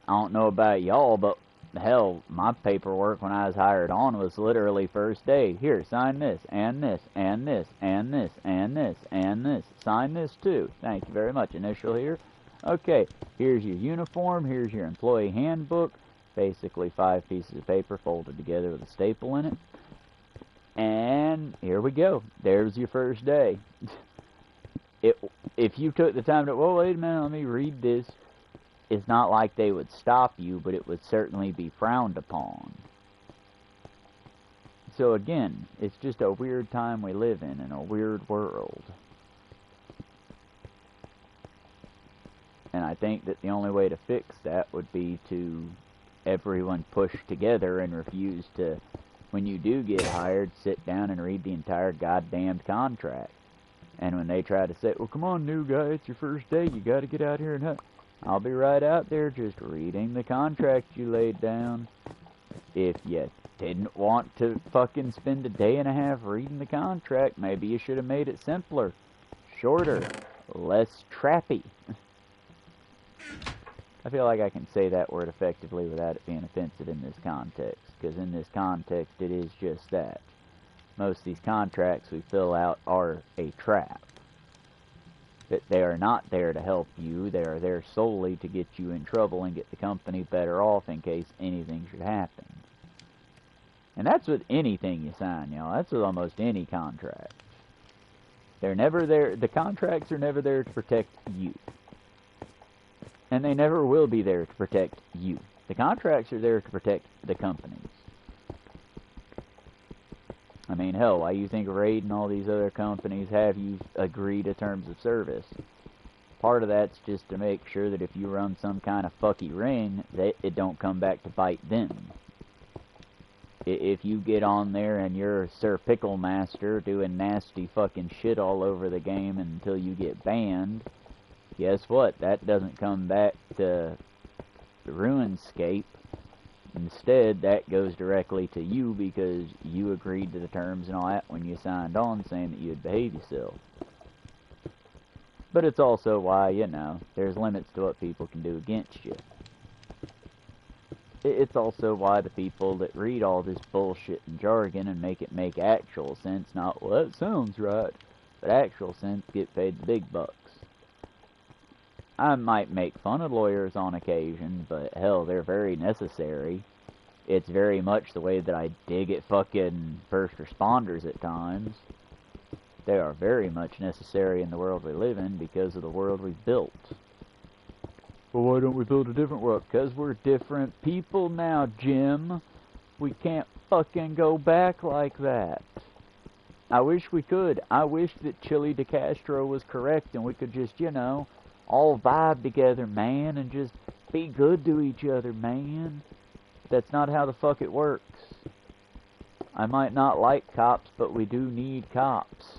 I don't know about y'all, but hell, my paperwork when I was hired on was literally first day. Here, sign this, and this, and this, and this, and this, and this. Sign this too. Thank you very much. Initial here. Okay, here's your uniform, here's your employee handbook. Basically 5 pieces of paper folded together with a staple in it. And here we go. There's your first day. If you took the time to, well, wait a minute, let me read this, it's not like they would stop you, but it would certainly be frowned upon. So again, it's just a weird time we live in a weird world. And I think that the only way to fix that would be to everyone push together and refuse to, when you do get hired, sit down and read the entire goddamn contract. And when they try to say, well, come on, new guy, it's your first day, you gotta get out here and help, I'll be right out there just reading the contract you laid down. If you didn't want to fucking spend a day and a half reading the contract, maybe you should have made it simpler, shorter, less trappy. I feel like I can say that word effectively without it being offensive in this context, because in this context it is just that. Most of these contracts we fill out are a trap. That they are not there to help you, they are there solely to get you in trouble and get the company better off in case anything should happen. And that's with anything you sign, y'all. That's with almost any contract. They're never there, the contracts are never there to protect you. And they never will be there to protect you. The contracts are there to protect the companies. I mean, hell, why you think Raid and all these other companies have you agree to terms of service? Part of that's just to make sure that if you run some kind of fucky ring, that it don't come back to bite them. If you get on there and you're Sir Pickle Master doing nasty fucking shit all over the game until you get banned, guess what? That doesn't come back to the RuneScape. Instead, that goes directly to you because you agreed to the terms and all that when you signed on saying that you'd behave yourself. But it's also why, you know, there's limits to what people can do against you. It's also why the people that read all this bullshit and jargon and make it make actual sense, not, well, that sounds right, but actual sense, get paid the big bucks. I might make fun of lawyers on occasion, but hell, they're very necessary. It's very much the way that I dig at fucking first responders at times. They are very much necessary in the world we live in because of the world we've built. Well, why don't we build a different world? Because we're different people now, Jim. We can't fucking go back like that. I wish we could. I wish that Chili de Castro was correct and we could just, you know, all vibe together, man, and just be good to each other, man. That's not how the fuck it works. I might not like cops, but we do need cops.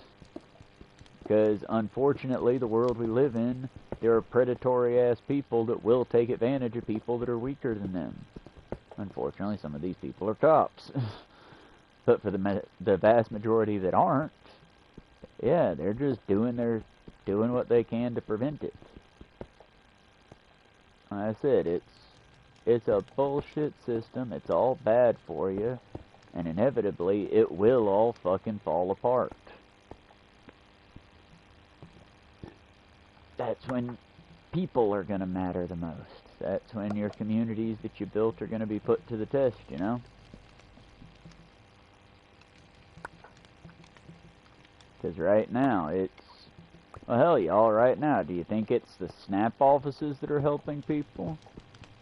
Because, unfortunately, the world we live in, there are predatory-ass people that will take advantage of people that are weaker than them. Unfortunately, some of these people are cops. But for the vast majority that aren't, yeah, they're just doing what they can to prevent it. Like I said, it's a bullshit system. It's all bad for you, and inevitably it will all fucking fall apart. That's when people are gonna matter the most. That's when your communities that you built are gonna be put to the test, you know? Because right now, well, hell, y'all, right now, do you think it's the SNAP offices that are helping people?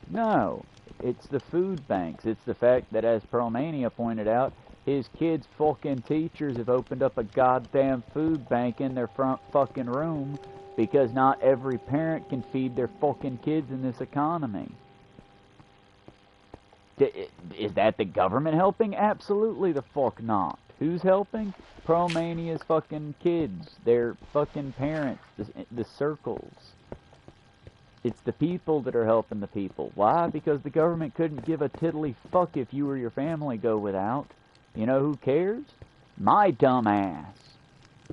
No, it's the food banks. It's the fact that, as Pearlmania pointed out, his kids' fucking teachers have opened up a goddamn food bank in their front fucking room because not every parent can feed their fucking kids in this economy. Is that the government helping? Absolutely the fuck not. Who's helping? Pearlmania's fucking kids, their fucking parents, the circles. It's the people that are helping the people. Why? Because the government couldn't give a tiddly fuck if you or your family go without. You know who cares? My dumb ass.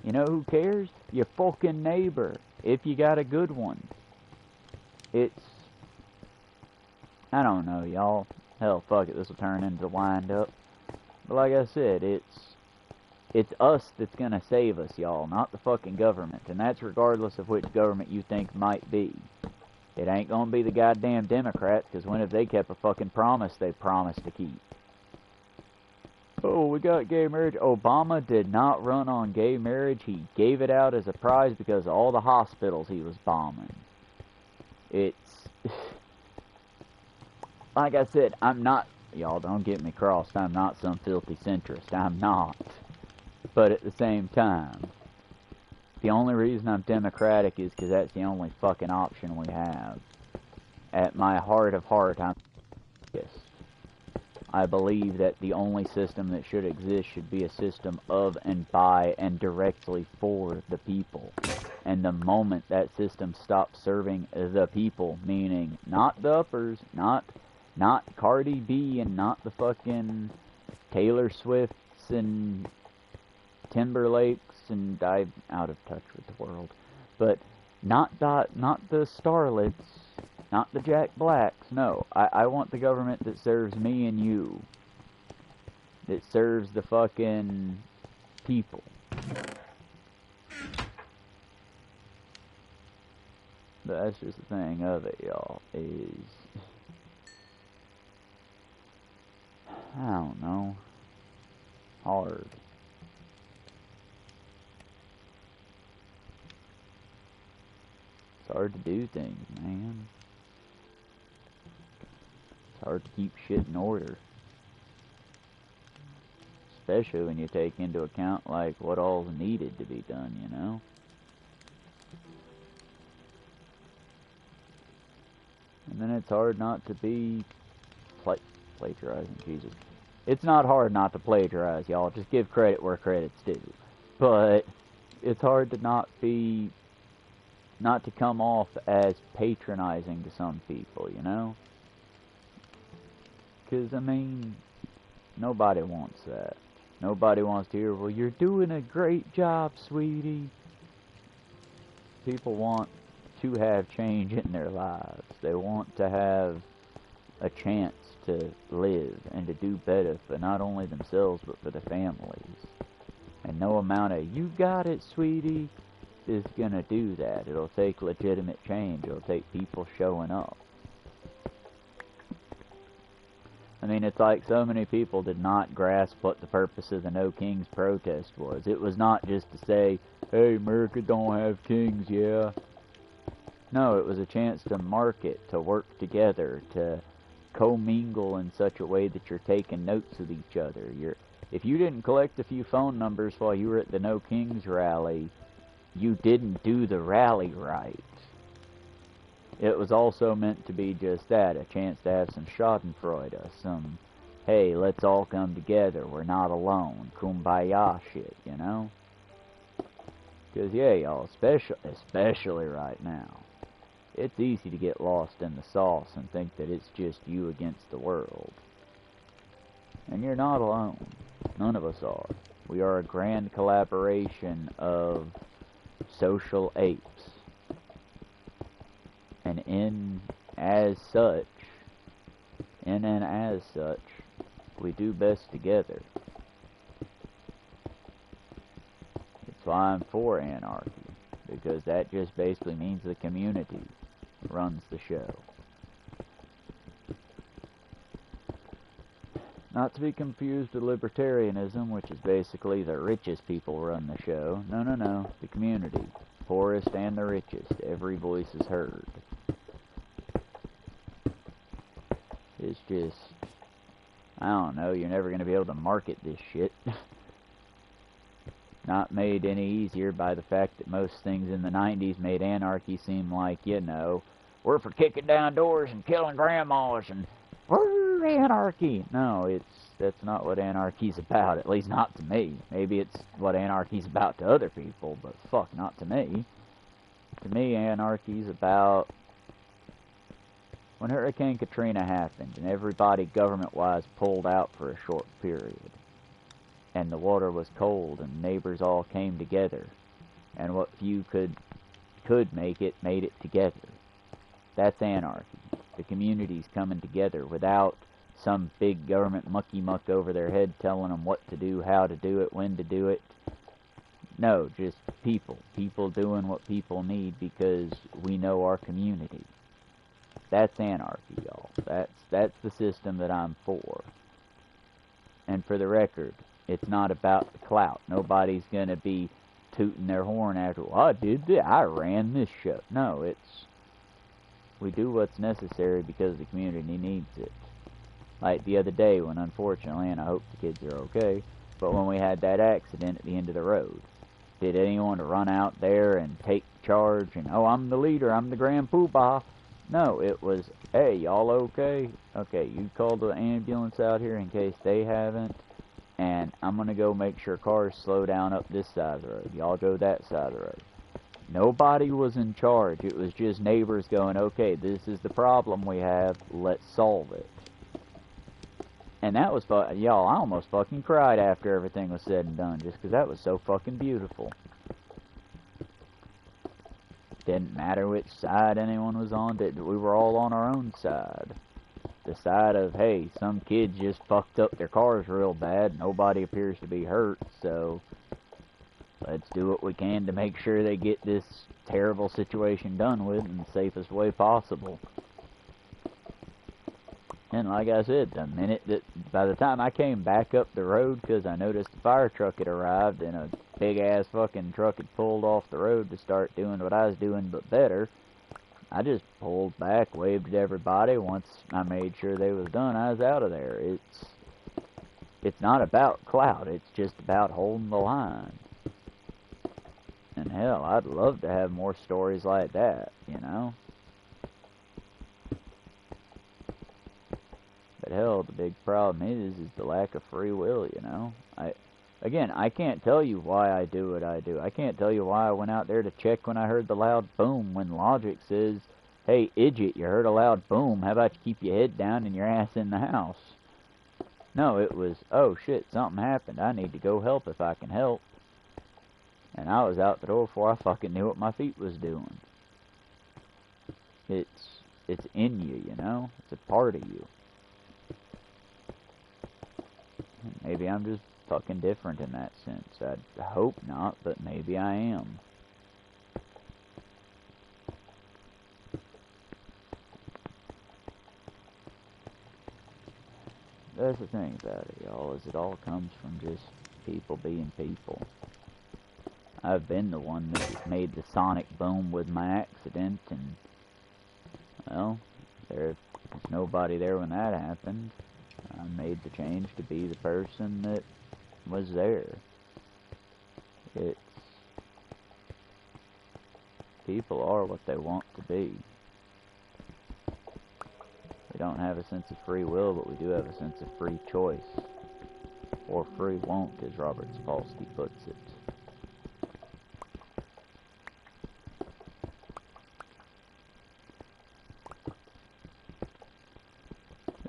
You know who cares? Your fucking neighbor, if you got a good one. It's, I don't know, y'all. Hell, fuck it, this will turn into the wind-up. But like I said, it's us that's gonna save us, y'all, not the fucking government. And that's regardless of which government you think might be. It ain't gonna be the goddamn Democrats, because when have they kept a fucking promise they promised to keep? Oh, we got gay marriage. Obama did not run on gay marriage. He gave it out as a prize because of all the hospitals he was bombing. It's... Like I said, I'm not... Y'all, don't get me crossed. I'm not some filthy centrist. I'm not. But at the same time, the only reason I'm Democratic is because that's the only fucking option we have. At my heart of heart, I'm anarchist. I believe that the only system that should exist should be a system of and by and directly for the people. And the moment that system stops serving the people, meaning not the uppers, not Cardi B and not the fucking Taylor Swifts and Timberlakes, and I'm out of touch with the world, but not the starlets, not the Jack Blacks. No, I want the government that serves me and you, that serves the fucking people. But that's just the thing of it, y'all, is, I don't know, hard. It's hard to do things, man. It's hard to keep shit in order. Especially when you take into account, like, what all's needed to be done, you know? And then it's hard not to be plagiarizing, Jesus. It's not hard not to plagiarize, y'all. Just give credit where credit's due. But it's hard to not to come off as patronizing to some people, you know? Because, I mean, nobody wants that. Nobody wants to hear, well, you're doing a great job, sweetie. People want to have change in their lives. They want to have a chance to live and to do better for not only themselves, but for their families. And no amount of, you got it, sweetie, is gonna do that. It'll take legitimate change. It'll take people showing up. I mean, it's like so many people did not grasp what the purpose of the No Kings protest was. It was not just to say, hey, America don't have kings, yeah. No, it was a chance to market, to work together, to commingle in such a way that you're taking notes of each other. If you didn't collect a few phone numbers while you were at the No Kings rally, you didn't do the rally right. It was also meant to be just that, a chance to have some schadenfreude, some, hey, let's all come together, we're not alone, kumbaya shit, you know? Because, yeah, y'all, especially right now, it's easy to get lost in the sauce and think that it's just you against the world. And you're not alone. None of us are. We are a grand collaboration of social apes. And in and as such, we do best together. That's why I'm for anarchy, because that just basically means the community runs the show. Not to be confused with libertarianism, which is basically the richest people run the show. No, no, no. The community. Poorest and the richest. Every voice is heard. It's just, I don't know, you're never going to be able to market this shit. Not made any easier by the fact that most things in the 90s made anarchy seem like, you know, we're for kicking down doors and killing grandmas and we're anarchy. No, that's not what anarchy's about, at least not to me. Maybe it's what anarchy's about to other people, but fuck, not to me. To me, anarchy's about when Hurricane Katrina happened and everybody government-wise pulled out for a short period. and the water was cold, and neighbors all came together, and what few could make it, made it together. That's anarchy. The community's coming together without some big government mucky-muck over their head telling them what to do, how to do it, when to do it. No, just people. People doing what people need because we know our community. That's anarchy, y'all. That's the system that I'm for. And for the record, it's not about the clout. Nobody's going to be tooting their horn after, well, I did this, I ran this show. No, it's, we do what's necessary because the community needs it. Like the other day when, unfortunately, and I hope the kids are okay, but when we had that accident at the end of the road, did anyone run out there and take charge and, oh, I'm the leader, I'm the grand poobah? No, it was, hey, y'all okay? Okay, you called the ambulance out here in case they haven't, and I'm going to go make sure cars slow down up this side of the road. Y'all go that side of the road. Nobody was in charge. It was just neighbors going, okay, this is the problem we have, let's solve it. And that was, y'all, I almost fucking cried after everything was said and done, just because that was so fucking beautiful. Didn't matter which side anyone was on, we were all on our own side. The side of, hey, some kids just fucked up their cars real bad, nobody appears to be hurt, so let's do what we can to make sure they get this terrible situation done with in the safest way possible. And like I said, the minute that, by the time I came back up the road, because I noticed the fire truck had arrived and a big-ass fucking truck had pulled off the road to start doing what I was doing, but better, I just pulled back, waved at everybody. Once I made sure they was done, I was out of there. It's not about clout, it's just about holding the line. And hell, I'd love to have more stories like that, you know? But hell, the big problem is the lack of free will, you know? I can't tell you why I do what I do. I can't tell you why I went out there to check when I heard the loud boom, when logic says, hey, idiot, you heard a loud boom, how about you keep your head down and your ass in the house? No, it was, oh shit, something happened, I need to go help if I can help. And I was out the door before I fucking knew what my feet was doing. It's in you, you know? It's a part of you. Maybe I'm just fucking different in that sense. I hope not, but maybe I am. That's the thing about it, y'all, is it all comes from just people being people. I've been the one that made the sonic boom with my accident, and, well, there's nobody there when that happened. I made the change to be the person that was there. People are what they want to be. We don't have a sense of free will, but we do have a sense of free choice. Or free won't, as Robert Sapolsky puts it.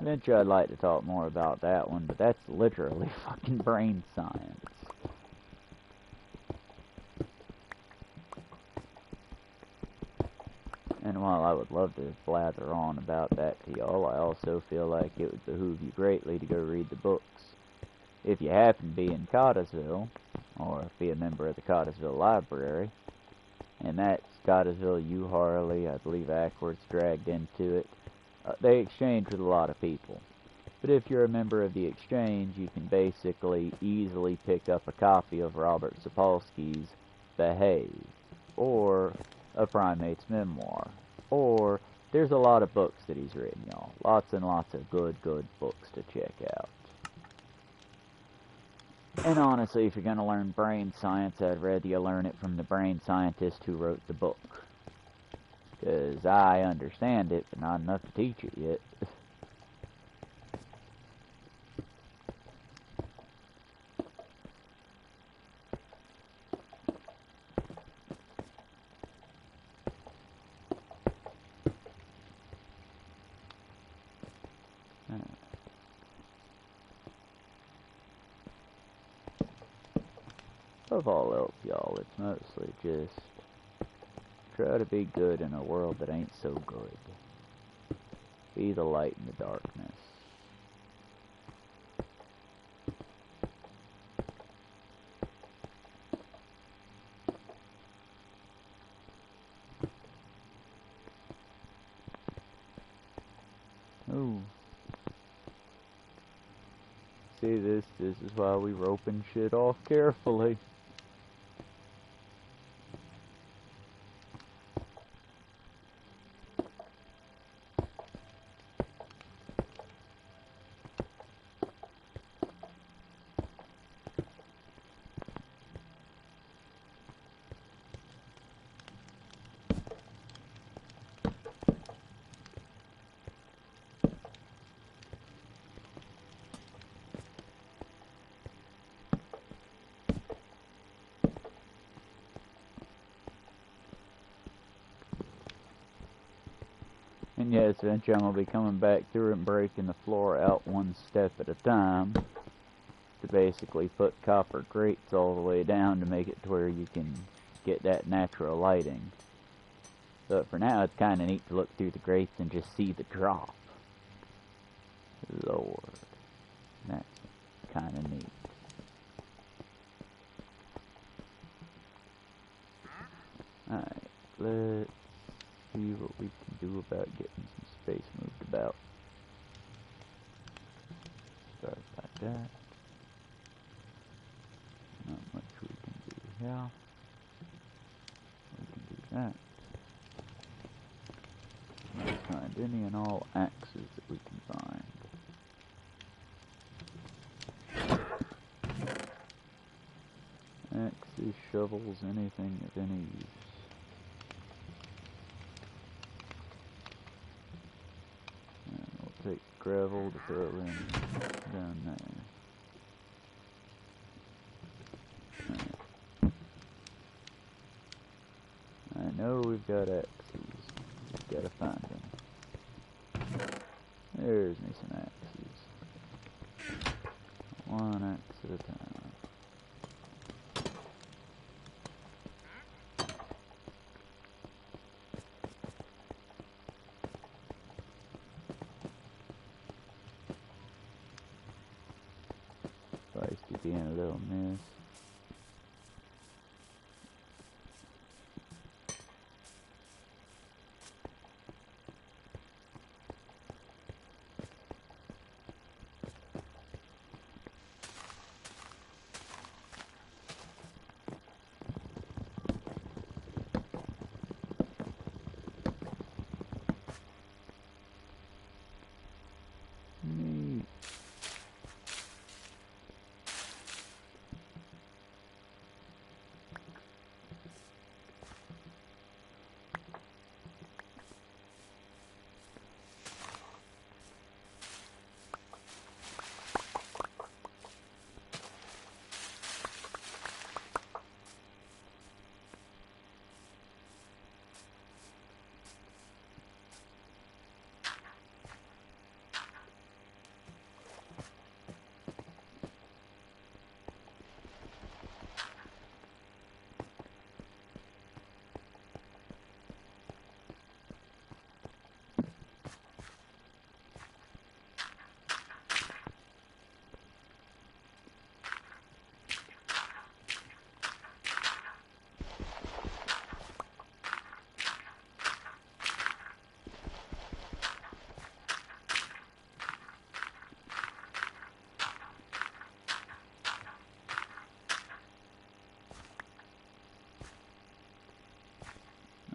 Eventually I'd like to talk more about that one, but that's literally fucking brain science. And while I would love to blather on about that to y'all, I also feel like it would behoove you greatly to go read the books. If you happen to be in Cottlesville, or be a member of the Cottlesville Library, and that's Cottlesville, U. Harley, I believe Ackworth's dragged into it. They exchange with a lot of people. But if you're a member of the exchange, you can basically easily pick up a copy of Robert Sapolsky's Behave, or A Primate's Memoir, or there's a lot of books that he's written, y'all. Lots and lots of good books to check out. And honestly, if you're going to learn brain science, I'd rather you learn it from the brain scientist who wrote the book. Because I understand it, but not enough to teach it yet. Above all else, y'all, it's mostly just try to be good in a world that ain't so good. Be the light in the darkness. Oh. See, this is why we roping shit off carefully. And yes, eventually I'm going to be coming back through and breaking the floor out one step at a time to basically put copper grates all the way down to make it to where you can get that natural lighting. But for now, it's kind of neat to look through the grates and just see the drop. Lord, that's kind of neat. Alright, let's see what we can do about getting some space moved about. Sorry about that. Not much we can do here. We can do that. Let's find any and all axes that we can find. Axes, shovels, anything of any use. And we'll take gravel to throw in down there. Right. I know we've got axes. Just gotta find them. There's me some axes. One axe at a time. Feisty being a little miss. Neat.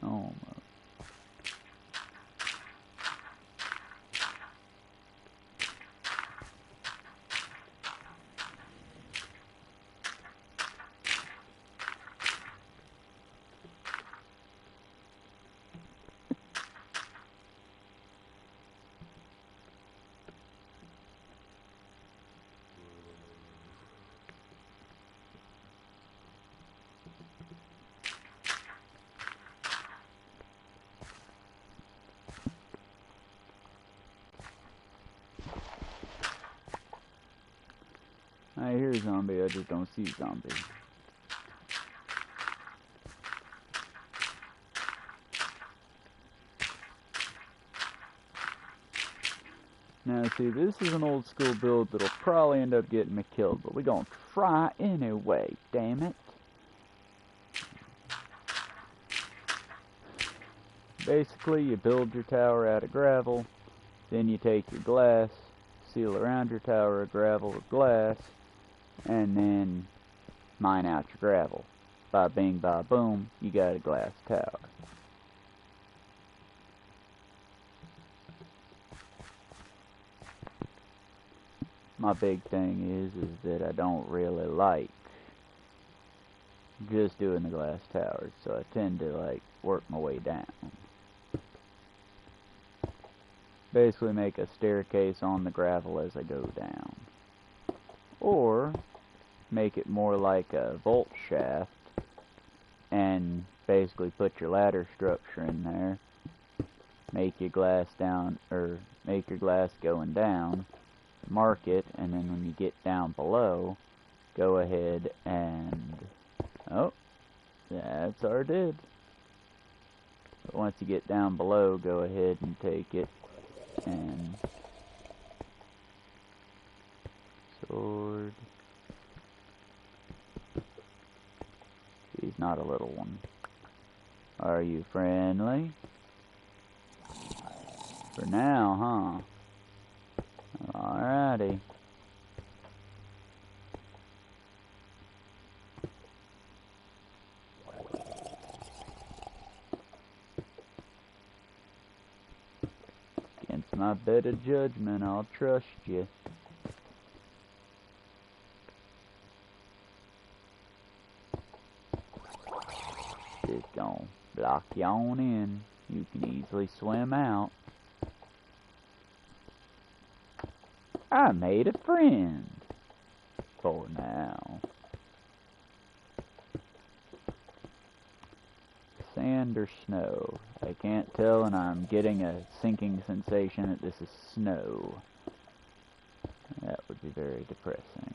Almost. I hear zombie, I just don't see zombie. Now, see, this is an old school build that'll probably end up getting me killed, but we're gonna try anyway, damn it. Basically, you build your tower out of gravel, then you take your glass, seal around your tower of gravel with glass, and then mine out your gravel. Ba bing, ba boom, you got a glass tower. My big thing is that I don't really like just doing the glass towers, so I tend to like work my way down. Basically make a staircase on the gravel as I go down. Or make it more like a vault shaft and basically put your ladder structure in there. Make your glass down, or make your glass going down, mark it, and then when you get down below, go ahead and, oh, that's our did. But once you get down below, go ahead and take it and sword. He's not a little one. Are you friendly? For now, huh? Alrighty. Against my better judgment, I'll trust you. Just gonna block you on in. You can easily swim out. I made a friend. For now. Sand or snow? I can't tell, and I'm getting a sinking sensation that this is snow. That would be very depressing.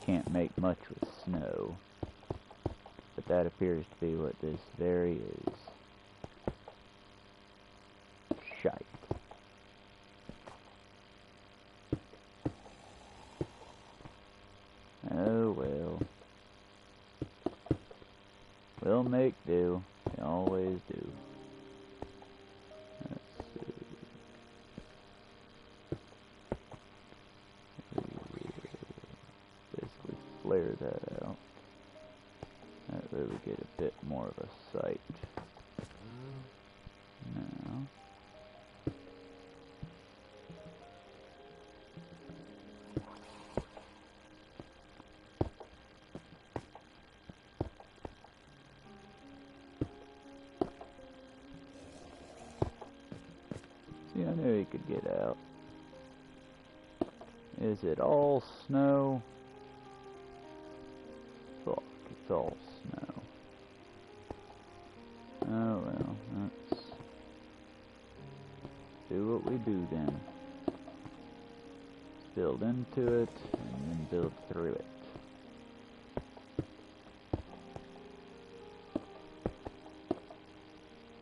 Can't make much with snow. But that appears to be what this very is. Shite. Oh well. We'll make do. We always do. Let's see. Basically flare that out. That way we get a bit more of a sight. Now. See, I knew he could get out. Is it all snow? Fuck, it's all snow. Oh well, let's do what we do then. Build into it, and then build through it.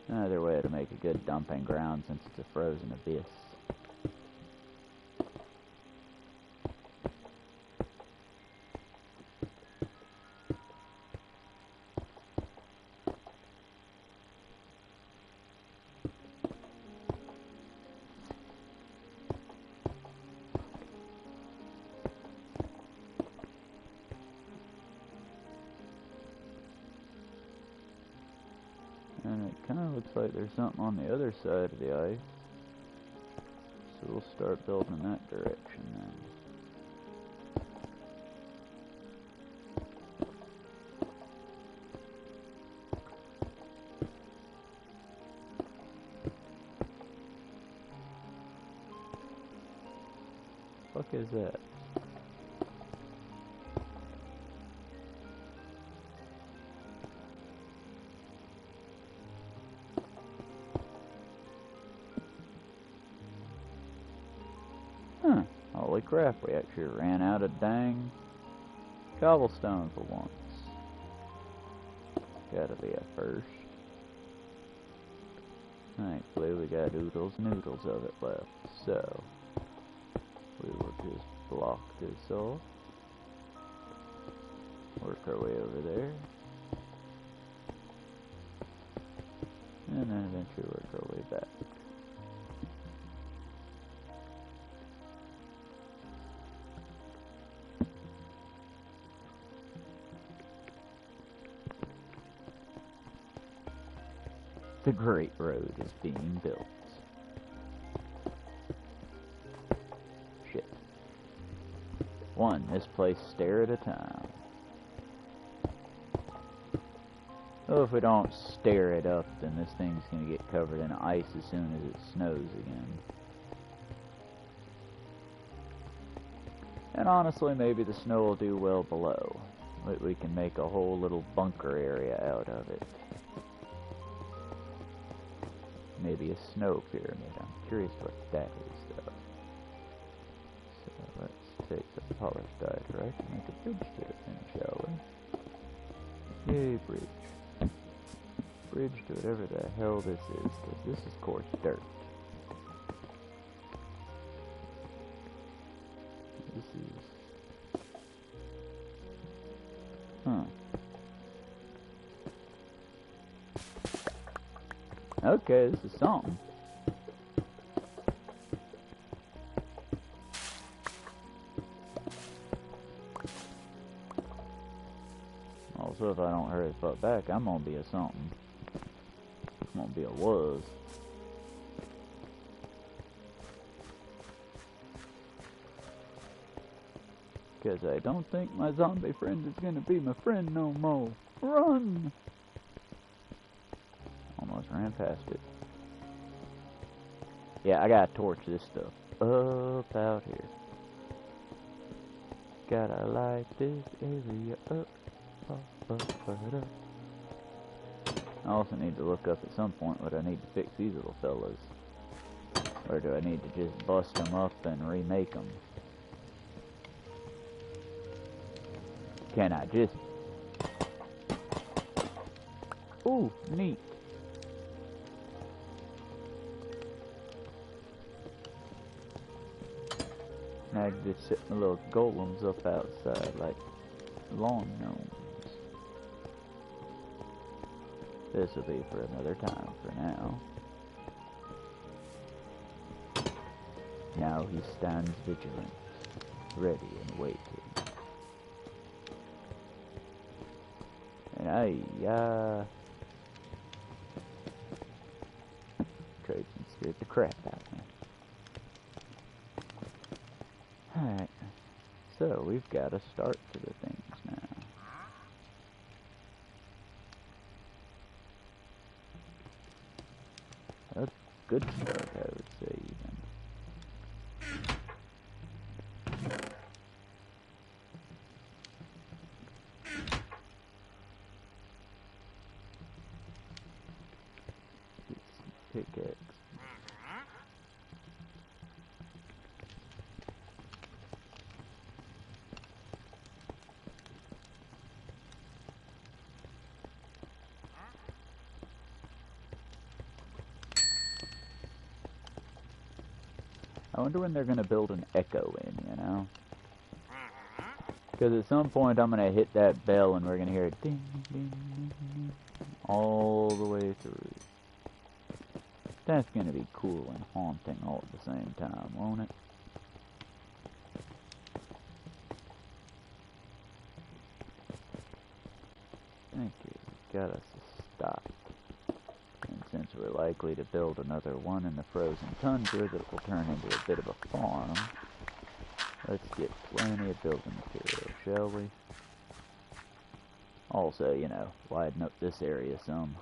Another way to make a good dumping ground since it's a frozen abyss. And it kind of looks like there's something on the other side of the ice. So we'll start building in that direction then. Fuck is that? Huh, holy crap, we actually ran out of dang cobblestone for once. Gotta be a first. Thankfully, we got oodles and oodles of it left, so we will just block this off, work our way over there, and then eventually work our way back. The Great Road is being built. Shit. One misplaced stair at a time. Oh, if we don't stare it up, then this thing's gonna get covered in ice as soon as it snows again. And honestly, maybe the snow will do well below. We can make a whole little bunker area out of it. Maybe a snow pyramid. I'm curious what that is, though. So let's take the polished diatrite and make a bridge to it then, shall we? Yay, bridge. Bridge to whatever the hell this is, because this is coarse dirt. This is... Huh. Okay, this is something. Also, if I don't hurry the fuck back, I'm gonna be a something. I'm gonna be a was. Because I don't think my zombie friend is gonna be my friend no more. Run! Almost ran past it. Yeah, I gotta torch this stuff up out here. Gotta light this area up. I also need to look up at some point what I need to fix these little fellas. Or do I need to just bust them up and remake them? Can I just... Ooh, neat. Now I can just set my little golems up outside like lawn gnomes. This will be for another time for now. Now he stands vigilant, ready and waiting. And I, tradesman scared the crap out of me. Alright, so we've got a start to the things now. A good start, I would say, even. Get some pickaxe. I wonder when they're going to build an echo in, you know? Because at some point I'm going to hit that bell and we're going to hear it ding, ding, ding, ding, all the way through. That's going to be cool and haunting all at the same time, won't it? Thank you. Got us a stock. And since we're likely to build another one in the frozen tundra that will turn into a bit of a farm, let's get plenty of building material, shall we? Also, you know, widen up this area some.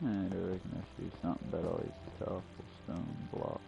I reckon I should do something about all these powerful stone blocks.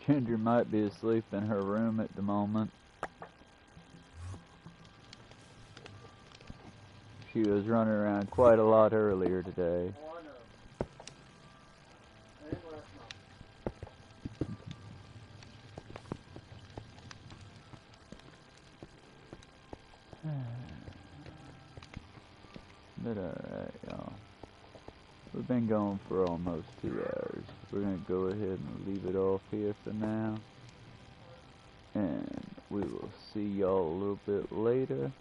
Ginger might be asleep in her room at the moment. She was running around quite a lot earlier today. Oh, I know. And last night. But alright, y'all. We've been going for almost 2 hours. We're gonna go ahead and leave it off here for now. And we will see y'all a little bit later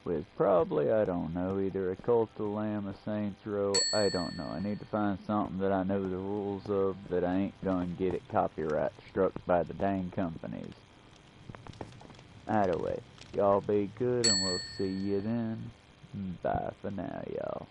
with probably, I don't know, either a Cult of Lamb, a Saints Row, I don't know. I need to find something that I know the rules of that I ain't gonna get it copyright struck by the dang companies. Either way, y'all be good and we'll see you then. Bye for now, y'all.